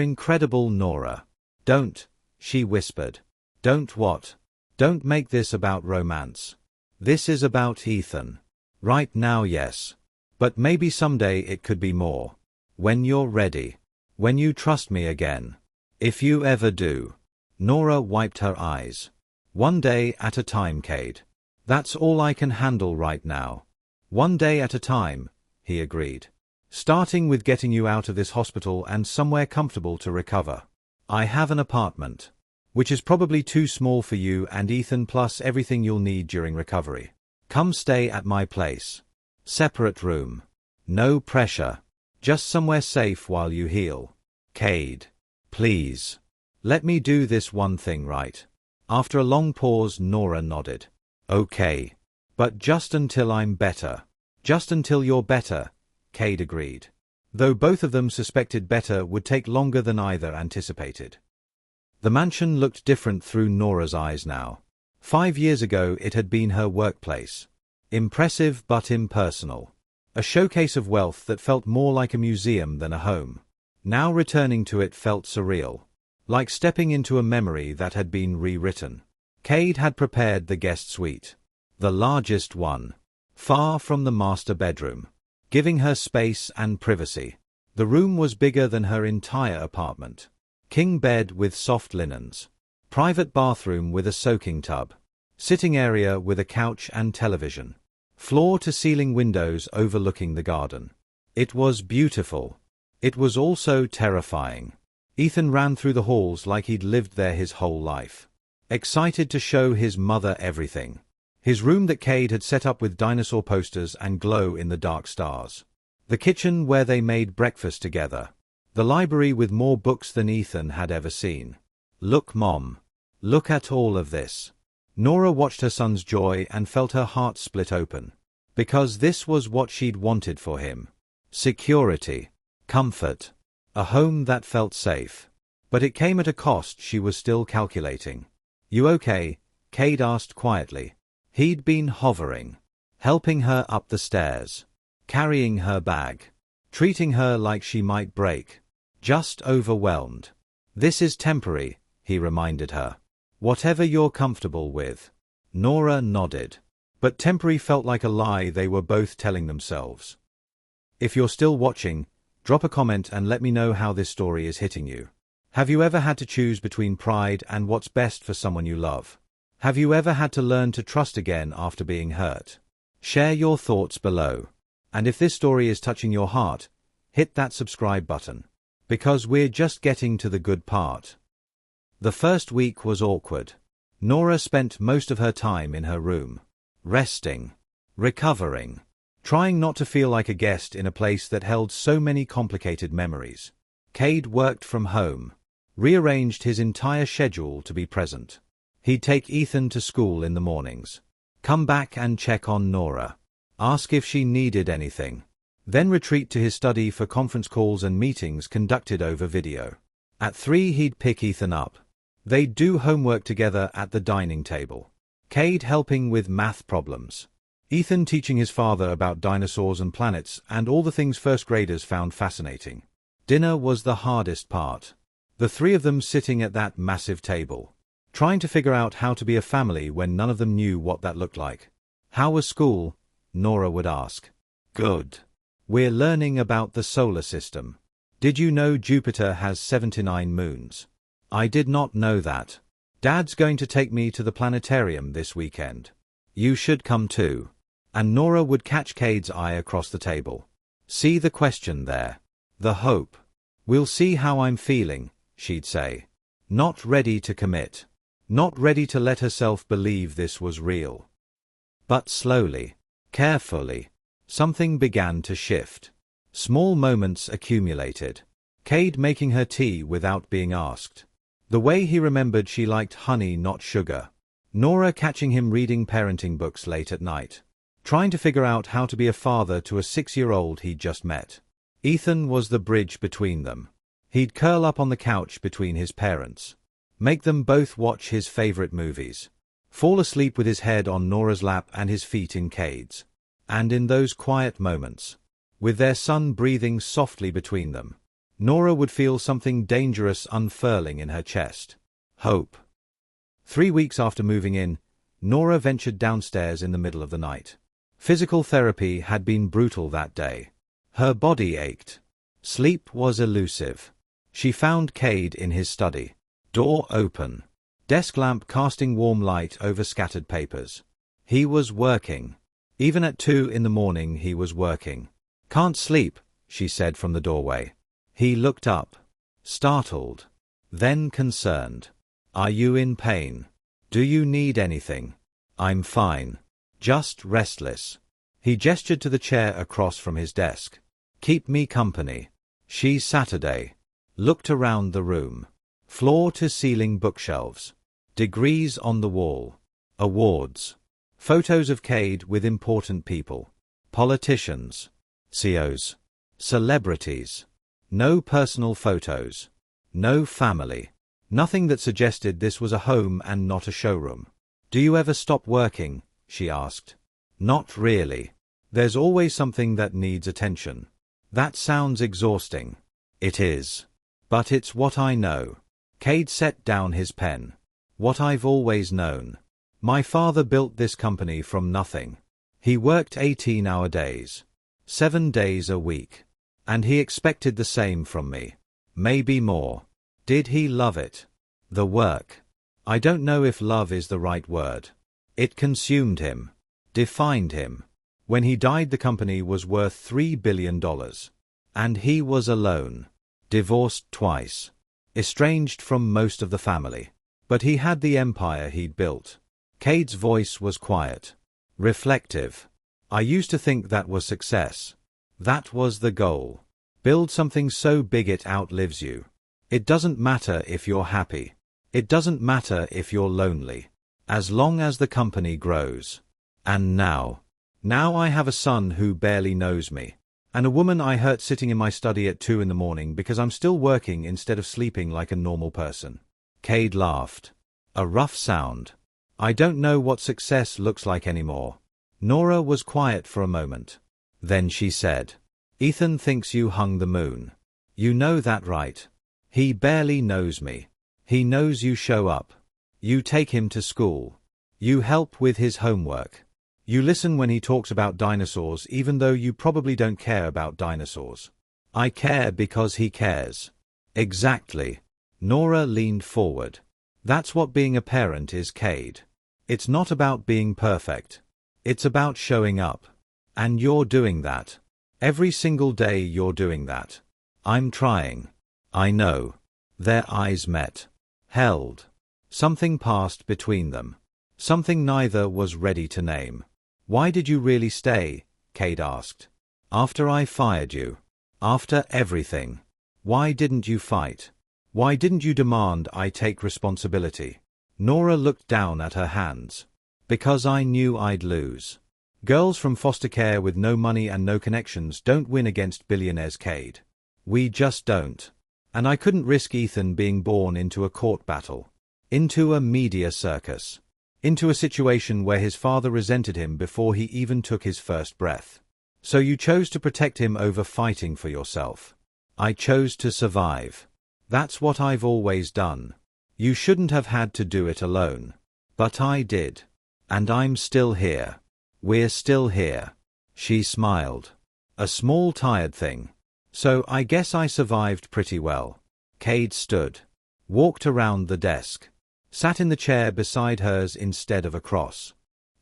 incredible, Nora. Don't, she whispered. Don't what? Don't make this about romance. This is about Ethan. Right now, yes. But maybe someday it could be more. When you're ready. When you trust me again. If you ever do. Nora wiped her eyes. One day at a time, Cade. That's all I can handle right now. One day at a time, he agreed. Starting with getting you out of this hospital and somewhere comfortable to recover. I have an apartment. Which is probably too small for you and Ethan plus everything you'll need during recovery. Come stay at my place. Separate room. No pressure. Just somewhere safe while you heal. Cade. Please. Let me do this one thing right. After a long pause, Nora nodded. Okay. But just until I'm better. Just until you're better, Cade agreed. Though both of them suspected better would take longer than either anticipated. The mansion looked different through Nora's eyes now. 5 years ago it had been her workplace. Impressive but impersonal. A showcase of wealth that felt more like a museum than a home. Now returning to it felt surreal. Like stepping into a memory that had been rewritten. Cade had prepared the guest suite. The largest one. Far from the master bedroom. Giving her space and privacy. The room was bigger than her entire apartment. King bed with soft linens. Private bathroom with a soaking tub. Sitting area with a couch and television. Floor-to-ceiling windows overlooking the garden. It was beautiful. It was also terrifying. Ethan ran through the halls like he'd lived there his whole life. Excited to show his mother everything. His room that Cade had set up with dinosaur posters and glow-in-the-dark stars. The kitchen where they made breakfast together. The library with more books than Ethan had ever seen. Look, Mom. Look at all of this. Nora watched her son's joy and felt her heart split open. Because this was what she'd wanted for him. Security. Comfort. A home that felt safe. But it came at a cost she was still calculating. You okay? Cade asked quietly. He'd been hovering. Helping her up the stairs. Carrying her bag. Treating her like she might break. Just overwhelmed. This is temporary, he reminded her. Whatever you're comfortable with. Nora nodded. But temporary felt like a lie they were both telling themselves. If you're still watching, drop a comment and let me know how this story is hitting you. Have you ever had to choose between pride and what's best for someone you love? Have you ever had to learn to trust again after being hurt? Share your thoughts below. And if this story is touching your heart, hit that subscribe button. Because we're just getting to the good part. The first week was awkward. Nora spent most of her time in her room. Resting. Recovering. Trying not to feel like a guest in a place that held so many complicated memories. Cade worked from home. rearranged his entire schedule to be present. He'd take Ethan to school in the mornings, come back and check on Nora, ask if she needed anything, then retreat to his study for conference calls and meetings conducted over video. At 3 he'd pick Ethan up. They'd do homework together at the dining table, Cade helping with math problems, Ethan teaching his father about dinosaurs and planets and all the things first graders found fascinating. Dinner was the hardest part. The 3 of them sitting at that massive table, trying to figure out how to be a family when none of them knew what that looked like. "How was school?" Nora would ask. "Good. We're learning about the solar system. Did you know Jupiter has 79 moons?" "I did not know that. Dad's going to take me to the planetarium this weekend. You should come too." And Nora would catch Cade's eye across the table. "See the question there? The hope. We'll see how I'm feeling," she'd say. Not ready to commit. Not ready to let herself believe this was real. But slowly, carefully, something began to shift. Small moments accumulated. Cade making her tea without being asked. The way he remembered she liked honey, not sugar. Nora catching him reading parenting books late at night, trying to figure out how to be a father to a 6-year-old he'd just met. Ethan was the bridge between them. He'd curl up on the couch between his parents, make them both watch his favorite movies, fall asleep with his head on Nora's lap and his feet in Cade's. And in those quiet moments, with their son breathing softly between them, Nora would feel something dangerous unfurling in her chest. Hope. 3 weeks after moving in, Nora ventured downstairs in the middle of the night. Physical therapy had been brutal that day. Her body ached. Sleep was elusive. She found Cade in his study. Door open. Desk lamp casting warm light over scattered papers. He was working. Even at 2 in the morning he was working. "Can't sleep," she said from the doorway. He looked up, startled, then concerned. "Are you in pain? Do you need anything?" "I'm fine. Just restless." He gestured to the chair across from his desk. "Keep me company." She Saturday. Looked around the room. Floor-to-ceiling bookshelves. Degrees on the wall. Awards. Photos of Cade with important people. Politicians. CEOs. Celebrities. No personal photos. No family. Nothing that suggested this was a home and not a showroom. "Do you ever stop working?" she asked. "Not really. There's always something that needs attention." "That sounds exhausting." "It is. But it's what I know." Cade set down his pen. "What I've always known. My father built this company from nothing. He worked 18-hour days. 7 days a week. And he expected the same from me. Maybe more. Did he love it? The work? I don't know if love is the right word. It consumed him. Defined him. When he died, the company was worth $3 billion. And he was alone. Divorced twice. Estranged from most of the family. But he had the empire he'd built." Cade's voice was quiet. Reflective. "I used to think that was success. That was the goal. Build something so big it outlives you. It doesn't matter if you're happy. It doesn't matter if you're lonely. As long as the company grows. And now I have a son who barely knows me. And a woman I hurt sitting in my study at 2 in the morning because I'm still working instead of sleeping like a normal person." Cade laughed. A rough sound. "I don't know what success looks like anymore." Nora was quiet for a moment. Then she said, "Ethan thinks you hung the moon. You know that, right? He barely knows me. He knows you show up. You take him to school. You help with his homework. You listen when he talks about dinosaurs even though you probably don't care about dinosaurs." "I care because he cares." "Exactly." Nora leaned forward. "That's what being a parent is, Cade. It's not about being perfect. It's about showing up. And you're doing that. Every single day you're doing that." "I'm trying." "I know." Their eyes met. Held. Something passed between them. Something neither was ready to name. "Why did you really stay?" Cade asked. "After I fired you. After everything. Why didn't you fight?" Why didn't you demand I take responsibility? Nora looked down at her hands. Because I knew I'd lose. Girls from foster care with no money and no connections don't win against billionaires, Cade. We just don't. And I couldn't risk Ethan being born into a court battle. Into a media circus. Into a situation where his father resented him before he even took his first breath. So you chose to protect him over fighting for yourself. I chose to survive. That's what I've always done. You shouldn't have had to do it alone. But I did. And I'm still here. We're still here. She smiled. A small tired thing. So I guess I survived pretty well. Cade stood. Walked around the desk. Sat in the chair beside hers instead of across.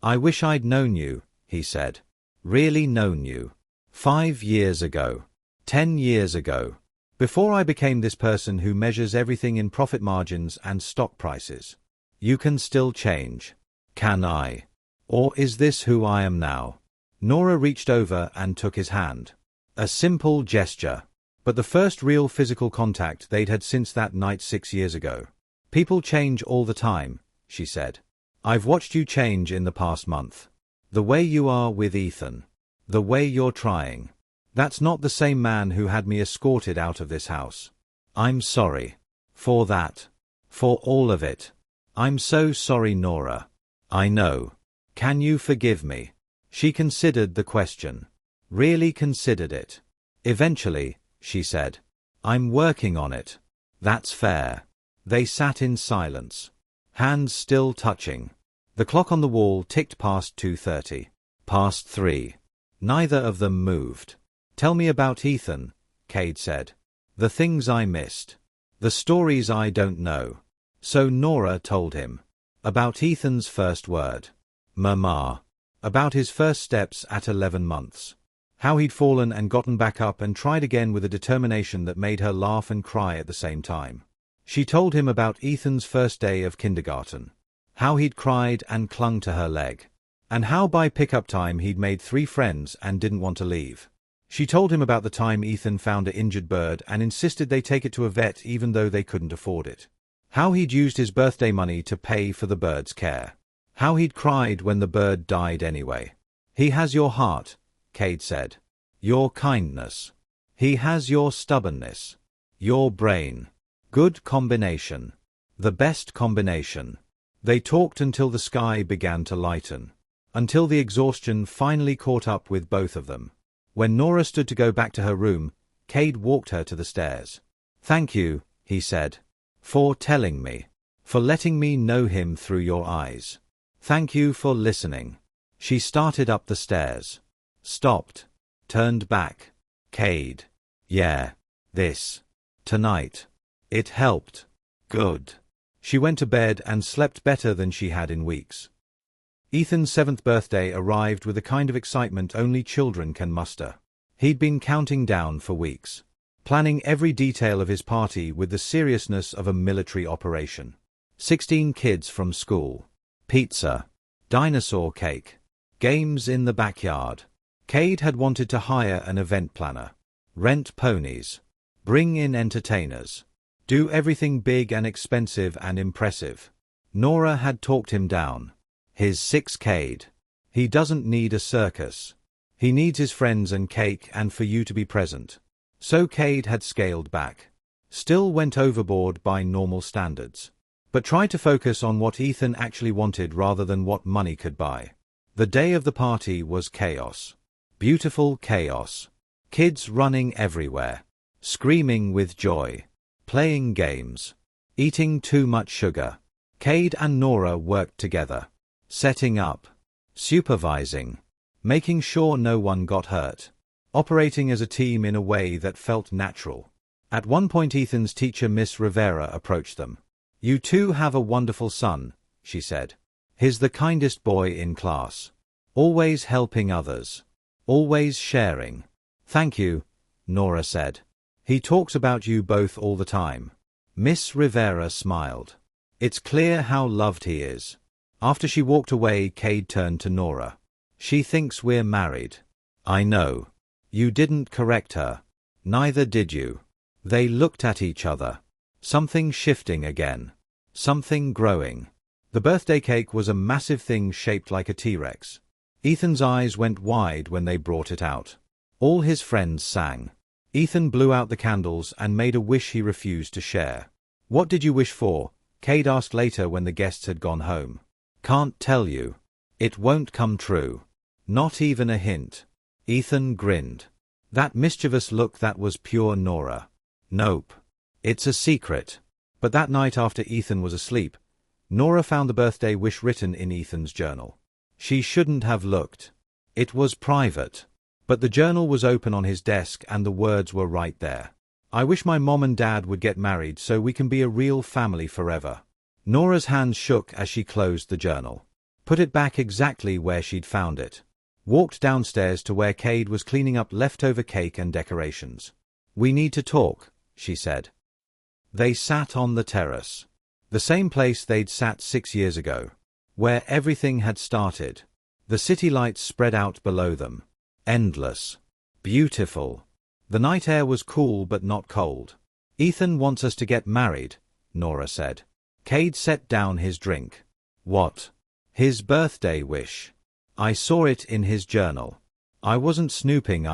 I wish I'd known you, he said. Really known you. 5 years ago. 10 years ago. Before I became this person who measures everything in profit margins and stock prices. You can still change. Can I? Or is this who I am now? Nora reached over and took his hand. A simple gesture. But the first real physical contact they'd had since that night 6 years ago. People change all the time, she said. I've watched you change in the past month. The way you are with Ethan. The way you're trying. That's not the same man who had me escorted out of this house. I'm sorry. For that. For all of it. I'm so sorry, Nora. I know. Can you forgive me? She considered the question. Really considered it. Eventually, she said. I'm working on it. That's fair. They sat in silence. Hands still touching. The clock on the wall ticked past 2:30. Past 3. Neither of them moved. Tell me about Ethan, Cade said. The things I missed. The stories I don't know. So Nora told him. About Ethan's first word. Mama. About his first steps at 11 months. How he'd fallen and gotten back up and tried again with a determination that made her laugh and cry at the same time. She told him about Ethan's first day of kindergarten. How he'd cried and clung to her leg. And how by pickup time he'd made 3 friends and didn't want to leave. She told him about the time Ethan found an injured bird and insisted they take it to a vet even though they couldn't afford it. How he'd used his birthday money to pay for the bird's care. How he'd cried when the bird died anyway. He has your heart, Cade said. Your kindness. He has your stubbornness. Your brain. Good combination. The best combination. They talked until the sky began to lighten. Until the exhaustion finally caught up with both of them. When Nora stood to go back to her room, Cade walked her to the stairs. Thank you, he said. For telling me. For letting me know him through your eyes. Thank you for listening. She started up the stairs. Stopped. Turned back. Cade. Yeah. This. Tonight. It helped. Good. She went to bed and slept better than she had in weeks. Ethan's 7th birthday arrived with a kind of excitement only children can muster. He'd been counting down for weeks. Planning every detail of his party with the seriousness of a military operation. 16 kids from school. Pizza. Dinosaur cake. Games in the backyard. Cade had wanted to hire an event planner. Rent ponies. Bring in entertainers. Do everything big and expensive and impressive. Nora had talked him down. His 6 Cade. He doesn't need a circus. He needs his friends and cake and for you to be present. So Cade had scaled back. Still went overboard by normal standards. But tried to focus on what Ethan actually wanted rather than what money could buy. The day of the party was chaos. Beautiful chaos. Kids running everywhere. Screaming with joy. Playing games. Eating too much sugar. Cade and Nora worked together. Setting up. Supervising. Making sure no one got hurt. Operating as a team in a way that felt natural. At one point Ethan's teacher Miss Rivera approached them. You two have a wonderful son, she said. He's the kindest boy in class. Always helping others. Always sharing. Thank you, Nora said. He talks about you both all the time. Miss Rivera smiled. It's clear how loved he is. After she walked away, Cade turned to Nora. She thinks we're married. I know. You didn't correct her. Neither did you. They looked at each other. Something shifting again. Something growing. The birthday cake was a massive thing shaped like a T-Rex. Ethan's eyes went wide when they brought it out. All his friends sang. Ethan blew out the candles and made a wish he refused to share. "What did you wish for?" Cade asked later when the guests had gone home. "Can't tell you. It won't come true. Not even a hint." Ethan grinned. That mischievous look that was pure Nora. "Nope. It's a secret." But that night after Ethan was asleep, Nora found the birthday wish written in Ethan's journal. She shouldn't have looked. It was private. But the journal was open on his desk and the words were right there. "I wish my mom and dad would get married so we can be a real family forever." Nora's hands shook as she closed the journal. Put it back exactly where she'd found it. Walked downstairs to where Cade was cleaning up leftover cake and decorations. "We need to talk," she said. They sat on the terrace. The same place they'd sat 6 years ago. Where everything had started. The city lights spread out below them. Endless. Beautiful. The night air was cool but not cold. "Ethan wants us to get married," Nora said. Cade set down his drink. "What?" "His birthday wish. I saw it in his journal. I wasn't snooping,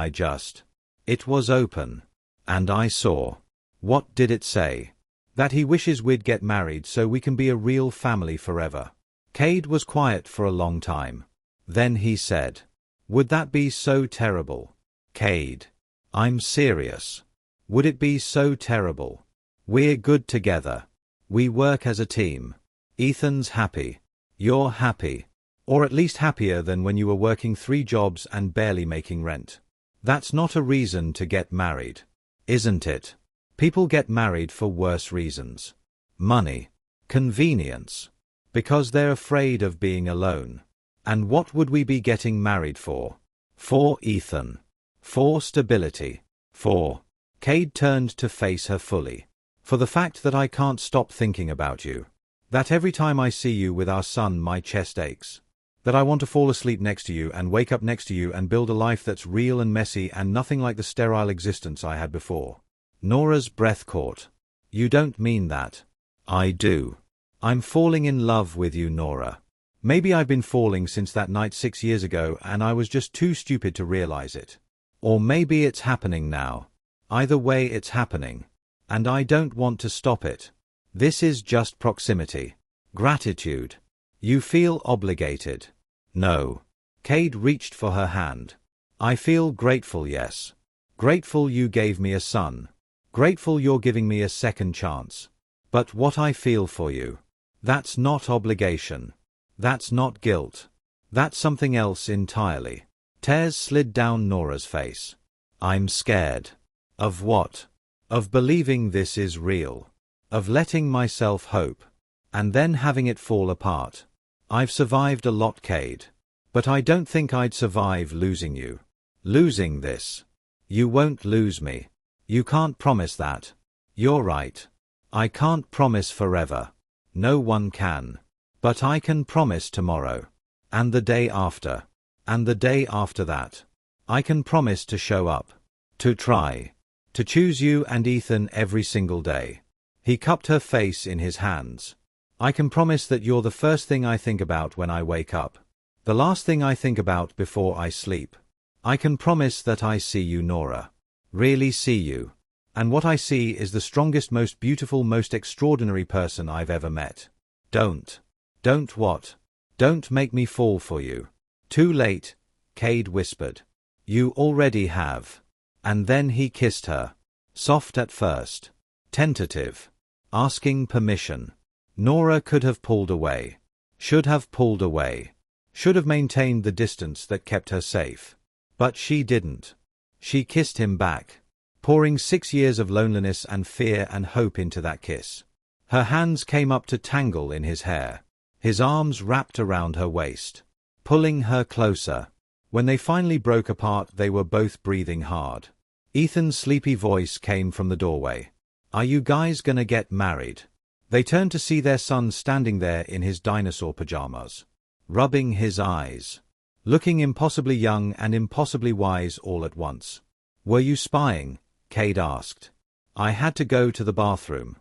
It was open. And I saw." "What did it say?" "That he wishes we'd get married so we can be a real family forever." Cade was quiet for a long time. Then he said, "Would that be so terrible?" "Cade. I'm serious. Would it be so terrible? We're good together. We work as a team. Ethan's happy. You're happy. Or at least happier than when you were working 3 jobs and barely making rent. That's not a reason to get married. Isn't it? People get married for worse reasons. Money. Convenience. Because they're afraid of being alone. And what would we be getting married for? For Ethan. For stability. For..." Cade turned to face her fully. "For the fact that I can't stop thinking about you. That every time I see you with our son my chest aches. That I want to fall asleep next to you and wake up next to you and build a life that's real and messy and nothing like the sterile existence I had before." Nora's breath caught. "You don't mean that." "I do. I'm falling in love with you, Nora. Maybe I've been falling since that night 6 years ago and I was just too stupid to realize it. Or maybe it's happening now. Either way it's happening. And I don't want to stop it. This is just proximity. Gratitude. You feel obligated." "No." Cade reached for her hand. "I feel grateful, yes. Grateful you gave me a son. Grateful you're giving me a second chance. But what I feel for you. That's not obligation. That's not guilt. That's something else entirely." Tears slid down Nora's face. "I'm scared." "Of what?" "Of believing this is real. Of letting myself hope. And then having it fall apart. I've survived a lot, Cade. But I don't think I'd survive losing you. Losing this. You won't lose me. You can't promise that." "You're right. I can't promise forever. No one can. But I can promise tomorrow. And the day after. And the day after that. I can promise to show up. To try. To choose you and Ethan every single day." He cupped her face in his hands. "I can promise that you're the first thing I think about when I wake up. The last thing I think about before I sleep. I can promise that I see you, Nora. Really see you. And what I see is the strongest, most beautiful, most extraordinary person I've ever met. Don't. Don't what? Don't make me fall for you." "Too late," Cade whispered. "You already have." And then he kissed her. Soft at first. Tentative. Asking permission. Nora could have pulled away. Should have pulled away. Should have maintained the distance that kept her safe. But she didn't. She kissed him back. Pouring 6 years of loneliness and fear and hope into that kiss. Her hands came up to tangle in his hair. His arms wrapped around her waist. Pulling her closer. When they finally broke apart, they were both breathing hard. Ethan's sleepy voice came from the doorway. "Are you guys gonna get married?" They turned to see their son standing there in his dinosaur pajamas. Rubbing his eyes. Looking impossibly young and impossibly wise all at once. "Were you spying?" Cade asked. "I had to go to the bathroom."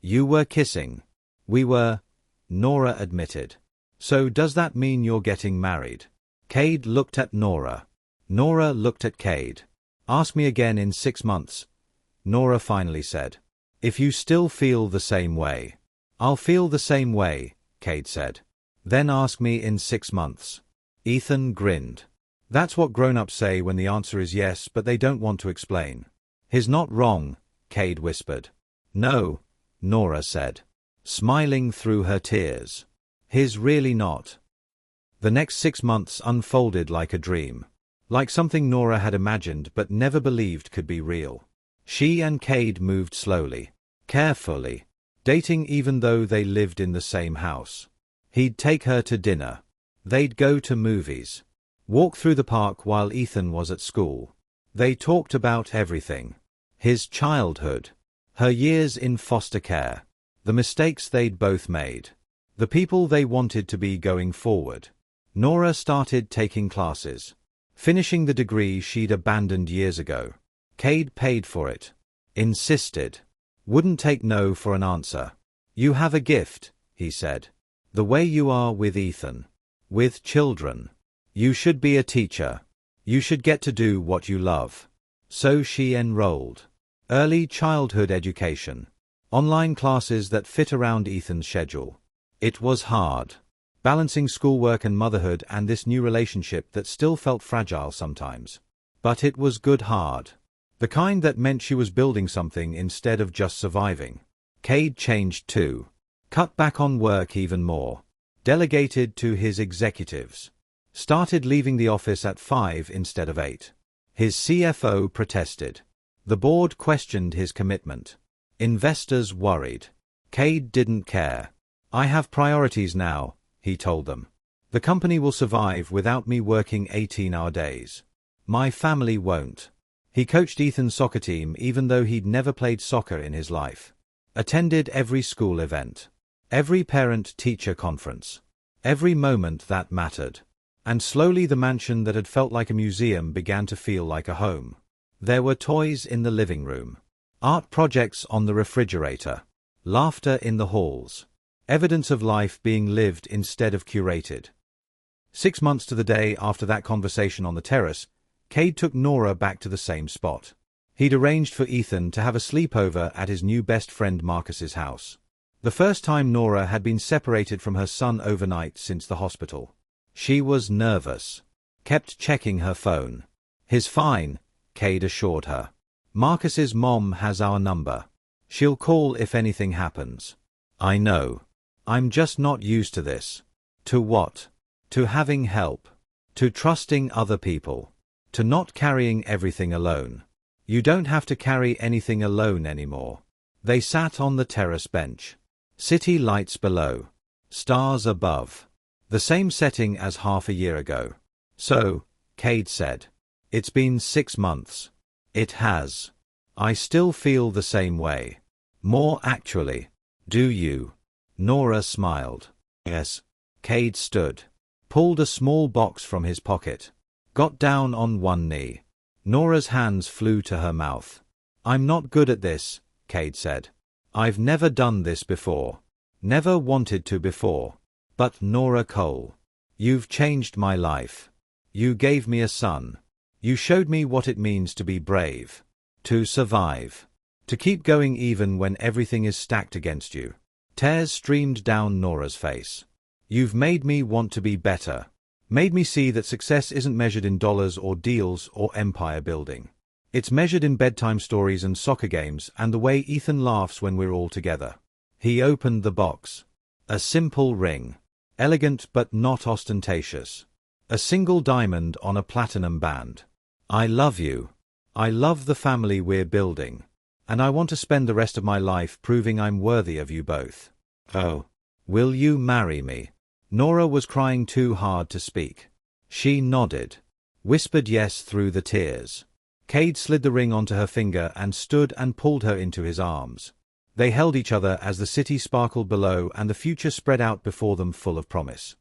You were kissing. We were, Nora admitted. So does that mean you're getting married? Cade looked at Nora. Nora looked at Cade. Ask me again in 6 months, Nora finally said. If you still feel the same way. I'll feel the same way, Cade said. Then ask me in 6 months. Ethan grinned. That's what grown-ups say when the answer is yes but they don't want to explain. He's not wrong, Cade whispered. No, Nora said, smiling through her tears. He's really not. The next 6 months unfolded like a dream. Like something Nora had imagined but never believed could be real. She and Cade moved slowly, carefully, dating even though they lived in the same house. He'd take her to dinner. They'd go to movies. Walk through the park while Ethan was at school. They talked about everything. His childhood. Her years in foster care. The mistakes they'd both made. The people they wanted to be going forward. Nora started taking classes. Finishing the degree she'd abandoned years ago. Cade paid for it. Insisted. Wouldn't take no for an answer. You have a gift, he said. The way you are with Ethan. With children. You should be a teacher. You should get to do what you love. So she enrolled. Early childhood education. Online classes that fit around Ethan's schedule. It was hard. Balancing schoolwork and motherhood and this new relationship that still felt fragile sometimes. But it was good hard. The kind that meant she was building something instead of just surviving. Cade changed too. Cut back on work even more. Delegated to his executives. Started leaving the office at 5 instead of 8. His CFO protested. The board questioned his commitment. Investors worried. Cade didn't care. I have priorities now, he told them. The company will survive without me working 18-hour days. My family won't. He coached Ethan's soccer team even though he'd never played soccer in his life. Attended every school event. Every parent-teacher conference. Every moment that mattered. And slowly the mansion that had felt like a museum began to feel like a home. There were toys in the living room. Art projects on the refrigerator. Laughter in the halls. Evidence of life being lived instead of curated. 6 months to the day after that conversation on the terrace, Cade took Nora back to the same spot. He'd arranged for Ethan to have a sleepover at his new best friend Marcus's house. The first time Nora had been separated from her son overnight since the hospital. She was nervous. Kept checking her phone. He's fine, Cade assured her. Marcus's mom has our number. She'll call if anything happens. I know. I'm just not used to this. To what? To having help. To trusting other people. To not carrying everything alone. You don't have to carry anything alone anymore. They sat on the terrace bench. City lights below. Stars above. The same setting as half a year ago. So, Cade said. It's been 6 months. It has. I still feel the same way. More actually. Do you? Nora smiled. Yes. Cade stood. Pulled a small box from his pocket. Got down on one knee. Nora's hands flew to her mouth. I'm not good at this, Cade said. I've never done this before. Never wanted to before. But Nora Cole. You've changed my life. You gave me a son. You showed me what it means to be brave. To survive. To keep going even when everything is stacked against you. Tears streamed down Nora's face. You've made me want to be better. Made me see that success isn't measured in dollars or deals or empire building. It's measured in bedtime stories and soccer games and the way Ethan laughs when we're all together. He opened the box. A simple ring. Elegant but not ostentatious. A single diamond on a platinum band. I love you. I love the family we're building. And I want to spend the rest of my life proving I'm worthy of you both. Oh. Will you marry me? Nora was crying too hard to speak. She nodded. Whispered yes through the tears. Cade slid the ring onto her finger and stood and pulled her into his arms. They held each other as the city sparkled below and the future spread out before them full of promise.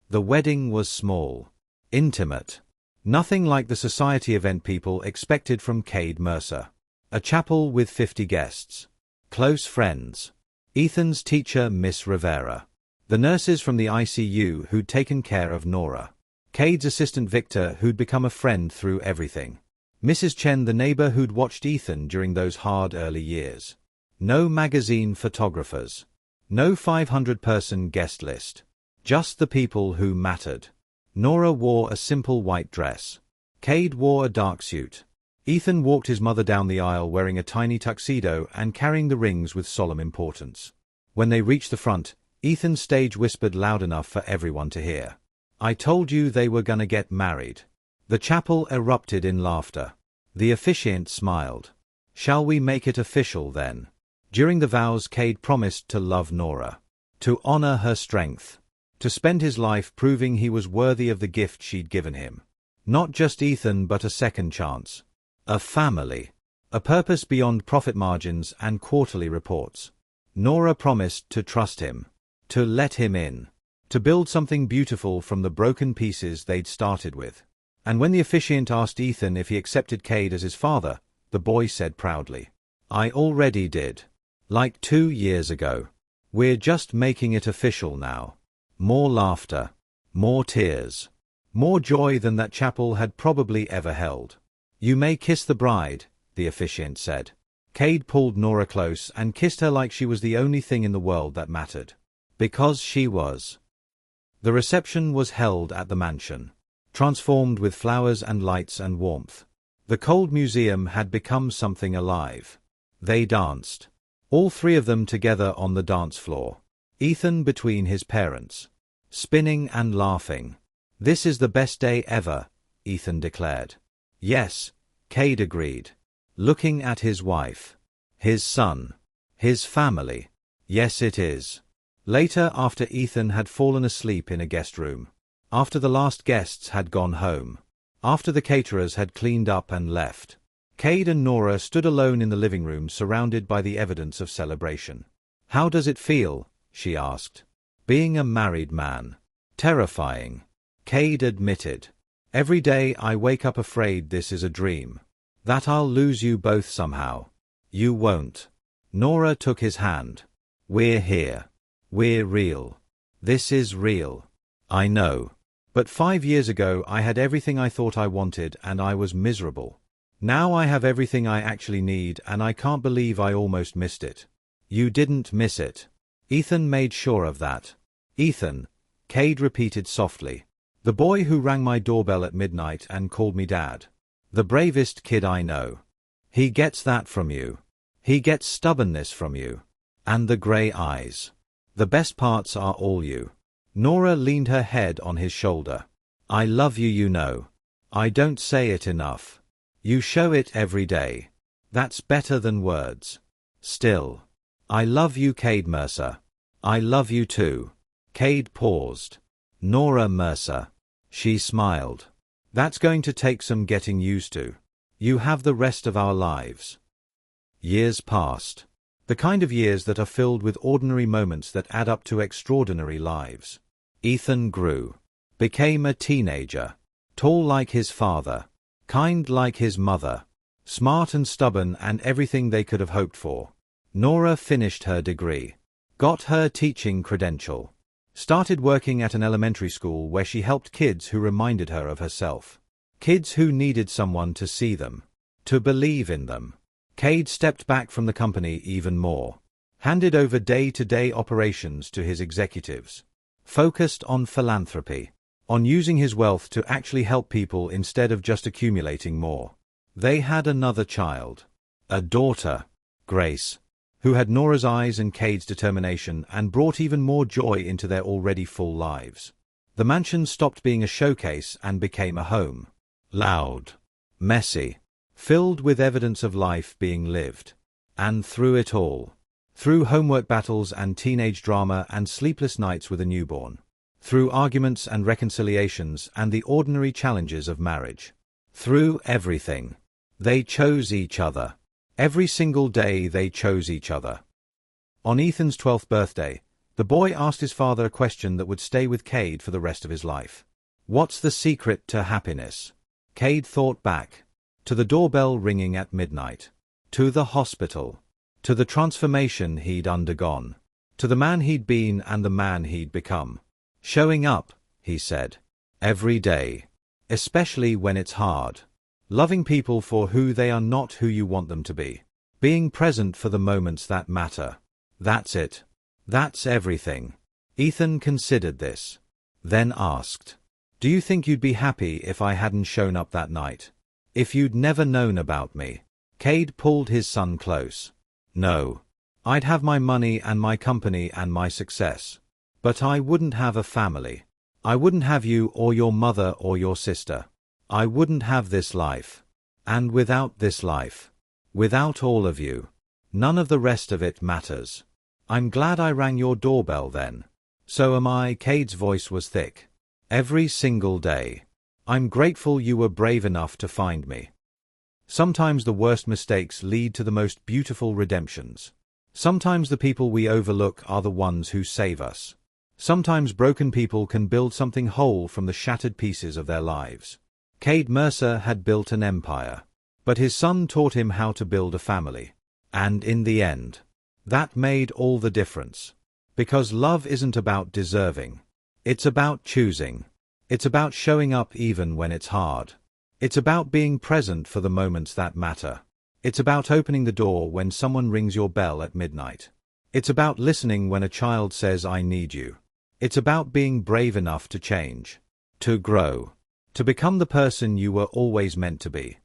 The wedding was small. Intimate. Nothing like the society event people expected from Cade Mercer. A chapel with 50 guests. Close friends. Ethan's teacher, Miss Rivera. The nurses from the ICU who'd taken care of Nora. Cade's assistant Victor, who'd become a friend through everything. Mrs. Chen, the neighbor who'd watched Ethan during those hard early years. No magazine photographers. No 500-person guest list. Just the people who mattered. Nora wore a simple white dress. Cade wore a dark suit. Ethan walked his mother down the aisle wearing a tiny tuxedo and carrying the rings with solemn importance. When they reached the front, Ethan's stage whispered loud enough for everyone to hear. "I told you they were gonna get married." The chapel erupted in laughter. The officiant smiled. "Shall we make it official then?" During the vows, Cade promised to love Nora. To honor her strength. To spend his life proving he was worthy of the gift she'd given him. Not just Ethan, but a second chance. A family. A purpose beyond profit margins and quarterly reports. Nora promised to trust him. To let him in. To build something beautiful from the broken pieces they'd started with. And when the officiant asked Ethan if he accepted Cade as his father, the boy said proudly, "I already did. Like 2 years ago. We're just making it official now." More laughter. More tears. More joy than that chapel had probably ever held. "You may kiss the bride," the officiant said. Cade pulled Nora close and kissed her like she was the only thing in the world that mattered. Because she was. The reception was held at the mansion. Transformed with flowers and lights and warmth. The cold museum had become something alive. They danced. All 3 of them together on the dance floor. Ethan between his parents. Spinning and laughing. "This is the best day ever," Ethan declared. "Yes," Cade agreed. Looking at his wife. His son. His family. "Yes, it is." Later, after Ethan had fallen asleep in a guest room. After the last guests had gone home. After the caterers had cleaned up and left. Cade and Nora stood alone in the living room surrounded by the evidence of celebration. "How does it feel?" she asked. "Being a married man." "Terrifying," Cade admitted. "Every day I wake up afraid this is a dream. That I'll lose you both somehow." "You won't." Nora took his hand. "We're here. We're real. This is real." "I know. But 5 years ago I had everything I thought I wanted and I was miserable. Now I have everything I actually need and I can't believe I almost missed it." "You didn't miss it." Ethan made sure of that. "Ethan," Cade repeated softly. "The boy who rang my doorbell at midnight and called me Dad. The bravest kid I know. He gets that from you. He gets stubbornness from you. And the gray eyes. The best parts are all you." Nora leaned her head on his shoulder. "I love you, you know. I don't say it enough. You show it every day. That's better than words. Still. I love you, Cade Mercer. I love you too." Cade paused. "Nora Mercer." She smiled. "That's going to take some getting used to. You have the rest of our lives." Years passed. The kind of years that are filled with ordinary moments that add up to extraordinary lives. Ethan grew. Became a teenager. Tall like his father. Kind like his mother. Smart and stubborn and everything they could have hoped for. Nora finished her degree. Got her teaching credential. Started working at an elementary school where she helped kids who reminded her of herself. Kids who needed someone to see them. To believe in them. Cade stepped back from the company even more. Handed over day-to-day operations to his executives. Focused on philanthropy. On using his wealth to actually help people instead of just accumulating more. They had another child. A daughter. Grace. Who had Nora's eyes and Cade's determination and brought even more joy into their already full lives. The mansion stopped being a showcase and became a home. Loud. Messy. Filled with evidence of life being lived. And through it all. Through homework battles and teenage drama and sleepless nights with a newborn. Through arguments and reconciliations and the ordinary challenges of marriage. Through everything. They chose each other. Every single day they chose each other. On Ethan's 12th birthday, the boy asked his father a question that would stay with Cade for the rest of his life. "What's the secret to happiness?" Cade thought back. To the doorbell ringing at midnight. To the hospital. To the transformation he'd undergone. To the man he'd been and the man he'd become. Showing up, he said. Every day. Especially when it's hard. Loving people for who they are, not who you want them to be. Being present for the moments that matter. That's it. That's everything. Ethan considered this. Then asked. Do you think you'd be happy if I hadn't shown up that night? If you'd never known about me? Cade pulled his son close. No. I'd have my money and my company and my success. But I wouldn't have a family. I wouldn't have you or your mother or your sister. I wouldn't have this life. And without this life, without all of you, none of the rest of it matters. I'm glad I rang your doorbell then. So am I. Cade's voice was thick. Every single day. I'm grateful you were brave enough to find me. Sometimes the worst mistakes lead to the most beautiful redemptions. Sometimes the people we overlook are the ones who save us. Sometimes broken people can build something whole from the shattered pieces of their lives. Cade Mercer had built an empire. But his son taught him how to build a family. And in the end, that made all the difference. Because love isn't about deserving. It's about choosing. It's about showing up even when it's hard. It's about being present for the moments that matter. It's about opening the door when someone rings your bell at midnight. It's about listening when a child says, I need you. It's about being brave enough to change. To grow. To become the person you were always meant to be.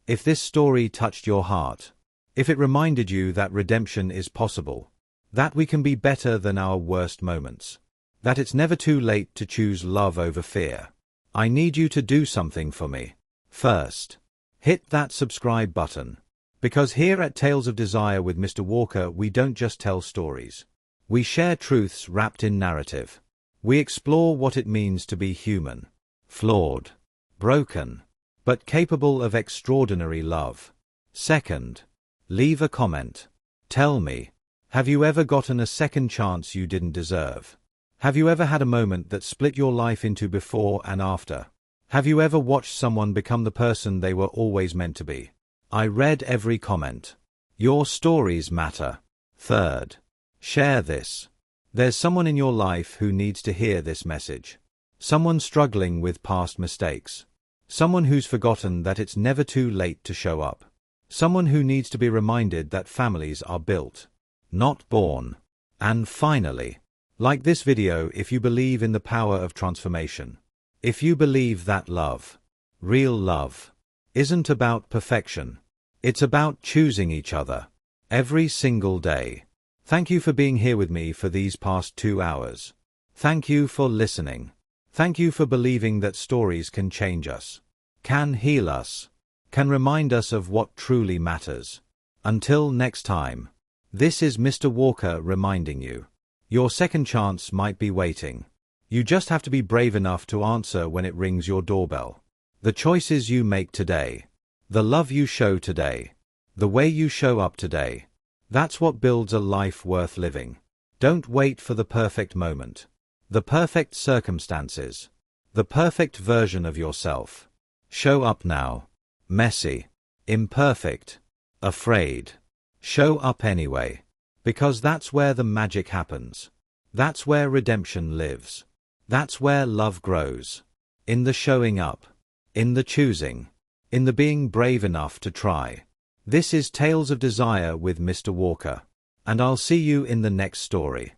If this story touched your heart, if it reminded you that redemption is possible, that we can be better than our worst moments, that it's never too late to choose love over fear, I need you to do something for me. First, hit that subscribe button. Because here at Tales of Desire with Mr. Walker, we don't just tell stories. We share truths wrapped in narrative. We explore what it means to be human. Flawed. Broken. But capable of extraordinary love. Second, leave a comment. Tell me, have you ever gotten a second chance you didn't deserve? Have you ever had a moment that split your life into before and after? Have you ever watched someone become the person they were always meant to be? I read every comment. Your stories matter. Third, share this. There's someone in your life who needs to hear this message. Someone struggling with past mistakes. Someone who's forgotten that it's never too late to show up. Someone who needs to be reminded that families are built, not born. And finally, like this video if you believe in the power of transformation. If you believe that love, real love, isn't about perfection. It's about choosing each other. Every single day. Thank you for being here with me for these past 2 hours. Thank you for listening. Thank you for believing that stories can change us, can heal us, can remind us of what truly matters. Until next time, this is Mr. Walker reminding you. Your second chance might be waiting. You just have to be brave enough to answer when it rings your doorbell. The choices you make today, the love you show today, the way you show up today, that's what builds a life worth living. Don't wait for the perfect moment, the perfect circumstances, the perfect version of yourself. Show up now. Messy, imperfect, afraid. Show up anyway. Because that's where the magic happens. That's where redemption lives. That's where love grows. In the showing up. In the choosing. In the being brave enough to try. This is Tales of Desire with Mr. Walker. And I'll see you in the next story.